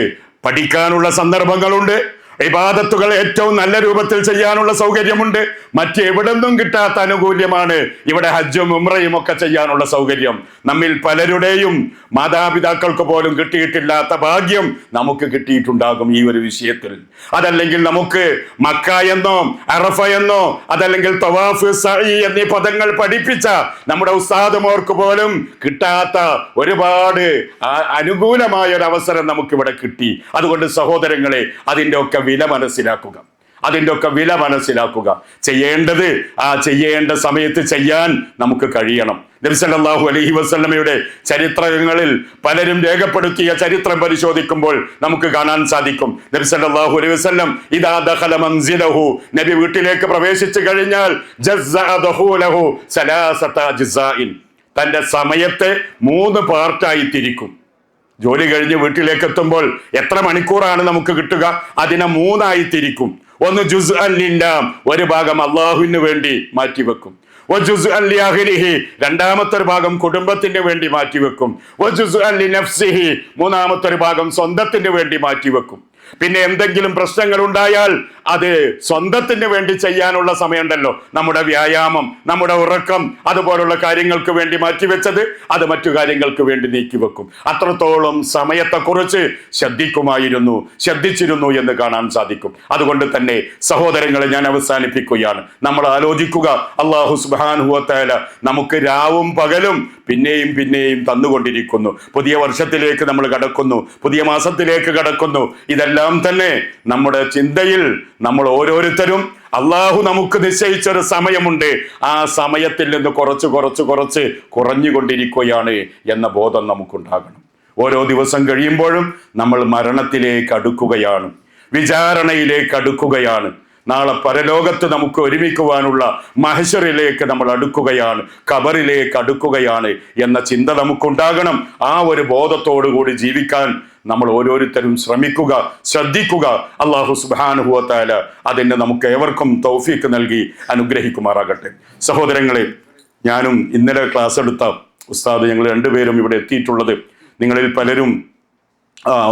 പഠിക്കാനുള്ള സന്ദർഭങ്ങളുണ്ട്, ഇബാദത്തുകൾ ഏറ്റവും നല്ല രൂപത്തിൽ ചെയ്യാനുള്ള സൗകര്യമുണ്ട്. മറ്റെവിടെന്നും കിട്ടാത്ത അനുകൂല്യമാണ് ഇവിടെ ഹജ്ജും ഉംറയും ഒക്കെ ചെയ്യാനുള്ള സൗകര്യം. നമ്മിൽ പലരുടെയും മാതാപിതാക്കൾക്ക് പോലും കിട്ടിയിട്ടില്ലാത്ത ഭാഗ്യം നമുക്ക് കിട്ടിയിട്ടുണ്ടാകും ഈ ഒരു വിഷയത്തിൽ. അതല്ലെങ്കിൽ നമുക്ക് മക്ക എന്നോ അറഫ എന്നോ അതല്ലെങ്കിൽ തവാഫ്, സഈ എന്നീ പദങ്ങൾ പഠിപ്പിച്ച നമ്മുടെ ഉസ്താദുമാർക്ക് പോലും കിട്ടാത്ത ഒരുപാട് അനുകൂലമായ ഒരു അവസരം നമുക്കിവിടെ കിട്ടി. അതുകൊണ്ട് സഹോദരങ്ങളെ, അതിൻ്റെ ഒക്കെ വില മനസ്സിലാക്കുക, അതിൻ്റെ ഒക്കെ വില മനസ്സിലാക്കുക. ചെയ്യേണ്ടത് ചെയ്യേണ്ട സമയത്ത് ചെയ്യാൻ നമുക്ക് കഴിയണം. നബി സല്ലല്ലാഹു അലൈഹി വസല്ലമയുടെ ചരിത്രങ്ങളിൽ പലരും രേഖപ്പെടുത്തിയ ചരിത്രം പരിശോധിക്കുമ്പോൾ നമുക്ക് കാണാൻ സാധിക്കും, നബി സല്ലല്ലാഹു അലൈഹി വസല്ലം ഇദാ ദഖല മൻസിലഹു, നബി വീട്ടിലേക്ക് പ്രവേശിച്ചു കഴിഞ്ഞാൽ ജസ്സഅ ദഖൂലഹു സലാസത അജ്സാഇൻ, തൻ്റെ സമയത്തെ 3 പാർട്ടായി തിരിക്കും. ജോലി കഴിഞ്ഞ് വീട്ടിലേക്ക് എത്തുമ്പോൾ എത്ര മണിക്കൂറാണ് നമുക്ക് കിട്ടുക, അതിനെ 3 ആയി തിരിക്കും. ഒന്ന് ജുസ്അൻ ലില്ലാഹ്, ഒരു ഭാഗം അള്ളാഹുവിന് വേണ്ടി മാറ്റിവെക്കും. വജുസ്അൻ ലിഅഹ്ലിഹി, രണ്ടാമത്തെ ഒരു ഭാഗം കുടുംബത്തിന് വേണ്ടി മാറ്റിവെക്കും. വജുസ്അൻ ലിനഫ്സിഹി, മൂന്നാമത്തെ ഒരു ഭാഗം സ്വന്തത്തിന് വേണ്ടി മാറ്റിവെക്കും. പിന്നെ എന്തെങ്കിലും പ്രശ്നങ്ങൾ ഉണ്ടായാൽ അത് സ്വന്തത്തിന് വേണ്ടി ചെയ്യാനുള്ള സമയമുണ്ടല്ലോ, നമ്മുടെ വ്യായാമം, നമ്മുടെ ഉറക്കം, അതുപോലുള്ള കാര്യങ്ങൾക്ക് വേണ്ടി മാറ്റിവെച്ചത് അത് മറ്റു കാര്യങ്ങൾക്ക് വേണ്ടി നീക്കിവെക്കും. അത്രത്തോളം സമയത്തെക്കുറിച്ച് ശ്രദ്ധിച്ചിരുന്നു എന്ന് കാണാൻ സാധിക്കും. അതുകൊണ്ട് തന്നെ സഹോദരങ്ങളെ, ഞാൻ അവസാനിപ്പിക്കുകയാണ്. നമ്മൾ ആലോചിക്കുക, അല്ലാഹു സുബ്ഹാനഹു വ തആല നമുക്ക് രാവും പകലും പിന്നെയും തന്നുകൊണ്ടിരിക്കുന്നു. പുതിയ വർഷത്തിലേക്ക് നമ്മൾ കടക്കുന്നു, പുതിയ മാസത്തിലേക്ക് കടക്കുന്നു. ഇതെല്ലാം തന്നെ നമ്മുടെ ചിന്തയിൽ നമ്മൾ ഓരോരുത്തരും അള്ളാഹു നമുക്ക് നിശ്ചയിച്ചൊരു സമയമുണ്ട്, ആ സമയത്തിൽ നിന്ന് കുറച്ച് കുറഞ്ഞുകൊണ്ടിരിക്കുകയാണ് എന്ന ബോധം നമുക്കുണ്ടാകണം. ഓരോ ദിവസം കഴിയുമ്പോഴും നമ്മൾ മരണത്തിലേക്ക് അടുക്കുകയാണ്, വിചാരണയിലേക്ക് അടുക്കുകയാണ്. നാളെ പരലോകത്ത് നമുക്ക് ഒരുമിക്കുവാനുള്ള മഹ്ശറിലേക്ക് നമ്മൾ അടുക്കുകയാണ്, ഖബറിലേക്ക് അടുക്കുകയാണ് എന്ന ചിന്ത നമുക്കുണ്ടാകണം. ആ ഒരു ബോധത്തോടു കൂടി ജീവിക്കാൻ നമ്മൾ ഓരോരുത്തരും ശ്രദ്ധിക്കുക. അല്ലാഹു സുബ്ഹാനഹു വ തആല അതിന് നമുക്ക് ഏവർക്കും തൗഫീഖ് നൽകി അനുഗ്രഹിക്കുമാറാകട്ടെ. സഹോദരങ്ങളെ, ഞാനും ഇന്നലെ ക്ലാസ് എടുത്ത ഉസ്താദ്, ഞങ്ങൾ രണ്ടുപേരും ഇവിടെ എത്തിയിട്ടുള്ളത്. നിങ്ങളിൽ പലരും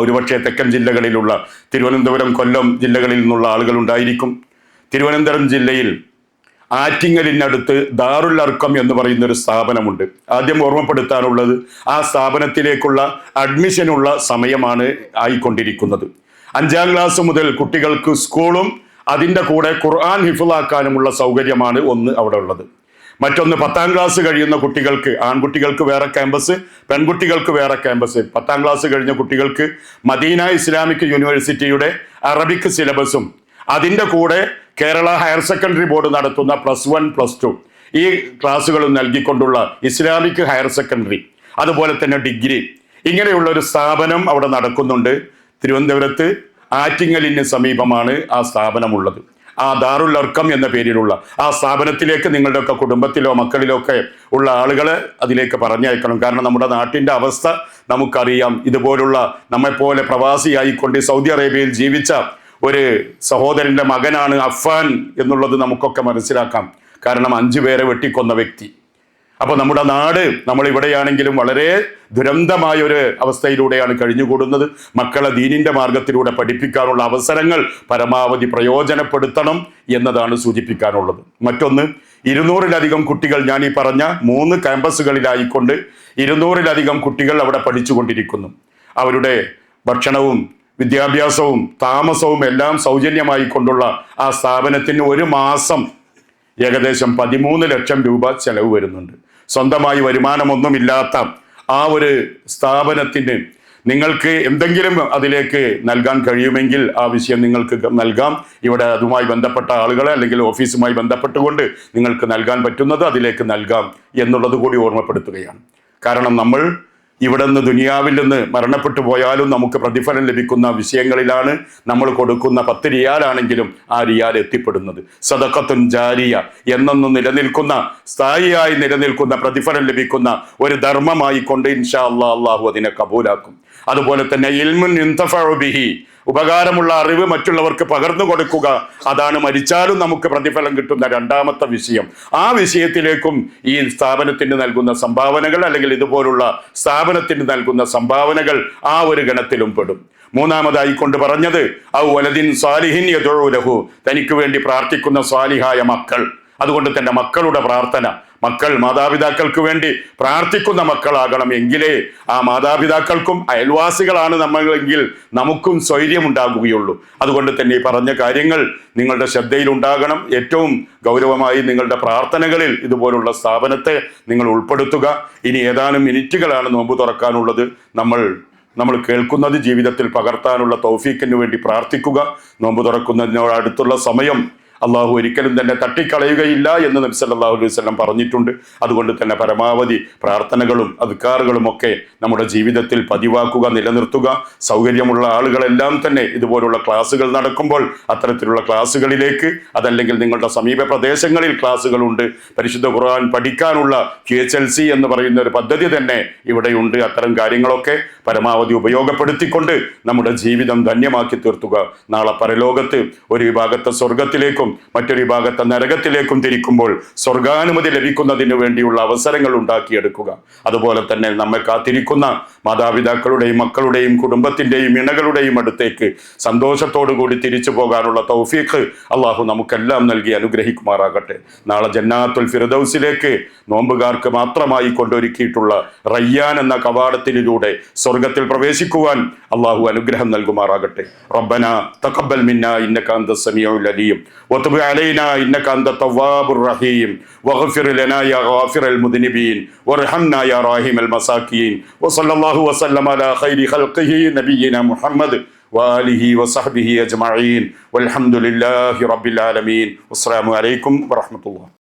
ഒരുപക്ഷെ തെക്കൻ ജില്ലകളിലുള്ള തിരുവനന്തപുരം, കൊല്ലം ജില്ലകളിൽ നിന്നുള്ള ആളുകൾ ഉണ്ടായിരിക്കും. തിരുവനന്തപുരം ജില്ലയിൽ ആറ്റിങ്ങലിനടുത്ത് ദാറുൽ അർക്കം എന്ന് പറയുന്ന ഒരു സ്ഥാപനമുണ്ട്. ആദ്യം ഓർമ്മപ്പെടുത്താനുള്ളത്, ആ സ്ഥാപനത്തിലേക്കുള്ള അഡ്മിഷനുള്ള സമയമാണ് ആയിക്കൊണ്ടിരിക്കുന്നത്. 5ാം ക്ലാസ് മുതൽ കുട്ടികൾക്ക് സ്കൂളും അതിൻ്റെ കൂടെ ഖുർആൻ ഹിഫ്ളാക്കാനുമുള്ള സൗകര്യമാണ് ഒന്ന് അവിടെ ഉള്ളത്. മറ്റൊന്ന് 10ാം ക്ലാസ് കഴിയുന്ന കുട്ടികൾക്ക്, ആൺകുട്ടികൾക്ക് വേറെ ക്യാമ്പസ്, പെൺകുട്ടികൾക്ക് വേറെ ക്യാമ്പസ്. 10ാം ക്ലാസ് കഴിഞ്ഞ കുട്ടികൾക്ക് മദീന ഇസ്ലാമിക് യൂണിവേഴ്സിറ്റിയുടെ അറബിക് സിലബസും അതിൻ്റെ കൂടെ കേരള ഹയർ സെക്കൻഡറി ബോർഡ് നടത്തുന്ന +1, +2 ഈ ക്ലാസ്സുകളും നൽകിക്കൊണ്ടുള്ള ഇസ്ലാമിക് ഹയർ സെക്കൻഡറി, അതുപോലെ തന്നെ ഡിഗ്രി, ഇങ്ങനെയുള്ള ഒരു സ്ഥാപനം അവിടെ നടക്കുന്നുണ്ട്. തിരുവനന്തപുരത്ത് ആറ്റിങ്ങലിന് സമീപമാണ് ആ സ്ഥാപനമുള്ളത്. ആ ദാറുൽ അർക്കം എന്ന പേരിലുള്ള ആ സ്ഥാപനത്തിലേക്ക് നിങ്ങളുടെയൊക്കെ കുടുംബത്തിലോ മക്കളിലോ ഒക്കെ ഉള്ള ആളുകളെ അതിലേക്ക് പറഞ്ഞയക്കണം. കാരണം നമ്മുടെ നാട്ടിൻ്റെ അവസ്ഥ നമുക്കറിയാം. ഇതുപോലുള്ള നമ്മെപ്പോലെ പ്രവാസിയായിക്കൊണ്ട് സൗദി അറേബ്യയിൽ ജീവിച്ച ഒരു സഹോദരൻ്റെ മകനാണ് അഫ്ഫാൻ എന്നുള്ളത് നമുക്കൊക്കെ മനസ്സിലാക്കാം. കാരണം 5 പേരെ വെട്ടിക്കൊന്ന വ്യക്തി. അപ്പോൾ നമ്മുടെ നാട്, നമ്മളിവിടെയാണെങ്കിലും വളരെ ദുരന്തമായൊരു അവസ്ഥയിലൂടെയാണ് കഴിഞ്ഞുകൂടുന്നത്. മക്കളെ ദീനിൻ്റെ മാർഗത്തിലൂടെ പഠിപ്പിക്കാനുള്ള അവസരങ്ങൾ പരമാവധി പ്രയോജനപ്പെടുത്തണം എന്നതാണ് സൂചിപ്പിക്കാനുള്ളത്. മറ്റൊന്ന്, 200-ലധികം കുട്ടികൾ, ഞാൻ ഈ പറഞ്ഞ 3 ക്യാമ്പസുകളിലായിക്കൊണ്ട് 200-ലധികം കുട്ടികൾ അവിടെ പഠിച്ചുകൊണ്ടിരിക്കുന്നു. അവരുടെ ഭക്ഷണവും വിദ്യാഭ്യാസവും താമസവും എല്ലാം സൗജന്യമായി കൊണ്ടുള്ള ആ സ്ഥാപനത്തിന് ഒരു മാസം ഏകദേശം 13 ലക്ഷം രൂപ ചെലവ് വരുന്നുണ്ട്. സ്വന്തമായി വരുമാനമൊന്നുമില്ലാത്ത ആ ഒരു സ്ഥാപനത്തിന് നിങ്ങൾക്ക് എന്തെങ്കിലും അതിലേക്ക് നൽകാൻ കഴിയുമെങ്കിൽ ആ വിഷയം നിങ്ങൾക്ക് നൽകാം. ഇവിടെ അതുമായി ബന്ധപ്പെട്ട ആളുകളെ അല്ലെങ്കിൽ ഓഫീസുമായി ബന്ധപ്പെട്ടുകൊണ്ട് നിങ്ങൾക്ക് നൽകാൻ പറ്റുന്നത് അതിലേക്ക് നൽകാം എന്നുള്ളത് കൂടി ഓർമ്മപ്പെടുത്തുകയാണ്. കാരണം നമ്മൾ ഇവിടെ നിന്ന് ദുനിയാവിൽ നിന്ന് മരണപ്പെട്ടു പോയാലും നമുക്ക് പ്രതിഫലം ലഭിക്കുന്ന വിഷയങ്ങളിലാണ് നമ്മൾ കൊടുക്കുന്ന 10 റിയാലാണെങ്കിലും ആ റിയാൽ എത്തിപ്പെടുന്നത്. സദഖത്തുൻ ജാരിയ എന്നെന്നും നിലനിൽക്കുന്ന, സ്ഥായിയായി നിലനിൽക്കുന്ന, പ്രതിഫലം ലഭിക്കുന്ന ഒരു ധർമ്മമായി കൊണ്ട് ഇൻഷാ അല്ലാഹു അതിനെ കബൂലാക്കും. അതുപോലെ തന്നെ ഇൽമുൻ യുന്തഫഉ ബിഹി, ഉപകാരമുള്ള അറിവ് മറ്റുള്ളവർക്ക് പകർന്നു കൊടുക്കുക, അതാണ് മരിച്ചാലും നമുക്ക് പ്രതിഫലം കിട്ടുന്ന രണ്ടാമത്തെ വിഷയം. ആ വിഷയത്തിലേക്കും ഈ സ്ഥാപനത്തിന് നൽകുന്ന സംഭാവനകൾ അല്ലെങ്കിൽ ഇതുപോലുള്ള സ്ഥാപനത്തിന് നൽകുന്ന സംഭാവനകൾ ആ ഒരു ഗണത്തിലും പെടും. മൂന്നാമതായി കൊണ്ട് പറഞ്ഞത് ഔ വലദിൻ സാലിഹിൻ യദഉ ലഹു, തനിക്ക് വേണ്ടി പ്രാർത്ഥിക്കുന്ന സ്വാലിഹായ മക്കൾ. അതുകൊണ്ട് തന്നെ മക്കളുടെ പ്രാർത്ഥന, മക്കൾ മാതാപിതാക്കൾക്ക് വേണ്ടി പ്രാർത്ഥിക്കുന്ന മക്കളാകണം. എങ്കിലേ ആ മാതാപിതാക്കൾക്കും അയൽവാസികളാണ് നമ്മളെങ്കിൽ നമുക്കും സ്വൈര്യമുണ്ടാകുകയുള്ളൂ. അതുകൊണ്ട് തന്നെ ഈ പറഞ്ഞ കാര്യങ്ങൾ നിങ്ങളുടെ ശ്രദ്ധയിലുണ്ടാകണം. ഏറ്റവും ഗൗരവമായി നിങ്ങളുടെ പ്രാർത്ഥനകളിൽ ഇതുപോലുള്ള സ്ഥാപനത്തെ നിങ്ങൾ ഉൾപ്പെടുത്തുക. ഇനി ഏതാനും മിനിറ്റുകളാണ് നോമ്പ് തുറക്കാനുള്ളത്. നമ്മൾ കേൾക്കുന്നത് ജീവിതത്തിൽ പകർത്താനുള്ള തൗഫീക്കിന് വേണ്ടി പ്രാർത്ഥിക്കുക. നോമ്പ് തുറക്കുന്നതിനോട് അടുത്തുള്ള സമയം അള്ളാഹു ഒരിക്കലും തന്നെ തട്ടിക്കളയുകയില്ല എന്ന് നബി സല്ലല്ലാഹു അലൈഹി വസല്ലം പറഞ്ഞിട്ടുണ്ട്. അതുകൊണ്ട് തന്നെ പരമാവധി പ്രാർത്ഥനകളും അദ്കാറുകളും ഒക്കെ നമ്മുടെ ജീവിതത്തിൽ പതിവാക്കുക, നിലനിർത്തുക. സൗകര്യമുള്ള ആളുകളെല്ലാം തന്നെ ഇതുപോലുള്ള ക്ലാസ്സുകൾ നടക്കുമ്പോൾ അത്തരത്തിലുള്ള ക്ലാസ്സുകളിലേക്ക്, അതല്ലെങ്കിൽ നിങ്ങളുടെ സമീപ പ്രദേശങ്ങളിൽ ക്ലാസ്സുകളുണ്ട്. പരിശുദ്ധ ഖുർആൻ പഠിക്കാനുള്ള QHLC എന്ന് പറയുന്ന ഒരു പദ്ധതി തന്നെ ഇവിടെയുണ്ട്. അത്തരം കാര്യങ്ങളൊക്കെ പരമാവധി ഉപയോഗപ്പെടുത്തിക്കൊണ്ട് നമ്മുടെ ജീവിതം ധന്യമാക്കി തീർത്തുക. നാളെ പരലോകത്ത് ഒരു വിഭാഗത്തെ സ്വർഗത്തിലേക്കും മറ്റൊരു ഭാഗത്തെ നരകത്തിലേക്കും തിരിക്കുമ്പോൾ സ്വർഗാനുമതി ലഭിക്കുന്നതിന് വേണ്ടിയുള്ള അവസരങ്ങൾ ഉണ്ടാക്കിയെടുക്കുക. അതുപോലെ തന്നെ നമ്മെ കാത്തിരിക്കുന്ന മാതാപിതാക്കളുടെയും മക്കളുടെയും കുടുംബത്തിന്റെയും ഇണകളുടെയും അടുത്തേക്ക് സന്തോഷത്തോടു കൂടി തിരിച്ചു പോകാനുള്ള തൗഫീഖ് അള്ളാഹു നമുക്കെല്ലാം നൽകി അനുഗ്രഹിക്കുമാറാകട്ടെ. നാളെ ജന്നാത്തുൽ ഫിർദൗസിലേക്ക് നോമ്പുകാർക്ക് മാത്രമായി കൊണ്ടൊരുക്കിയിട്ടുള്ള റയ്യാൻ എന്ന കവാടത്തിലൂടെ സ്വർഗത്തിൽ പ്രവേശിക്കുവാൻ അള്ളാഹു അനുഗ്രഹം നൽകുമാറാകട്ടെ. റബ്ബന തഖബ്ബൽ മിന്നാ ഇന്നക അൻതസ് സമീഉൽ അലീം വതുബ് അലൈനാ ഇന്നക അൻതത് തവ്വാബുർ റഹീം വഗ്ഫിർ ലനാ യാ ഗാഫിറൽ മുദ്നിബീൻ വർഹംനാ യാ റാഹിമൽ മസാകീൻ വസല്ലല്ലാഹു വസല്ലമ അലാ ഖൈരി ഖൽഖിഹി നബിയിനാ മുഹമ്മദ് വആലിഹി വസഹ്ബിഹി അജ്മഈൻ വൽഹംദുലില്ലാഹി റബ്ബിൽ ആലമീൻ. അസ്സലാമു അലൈക്കും വറഹ്മത്തുള്ളാഹി.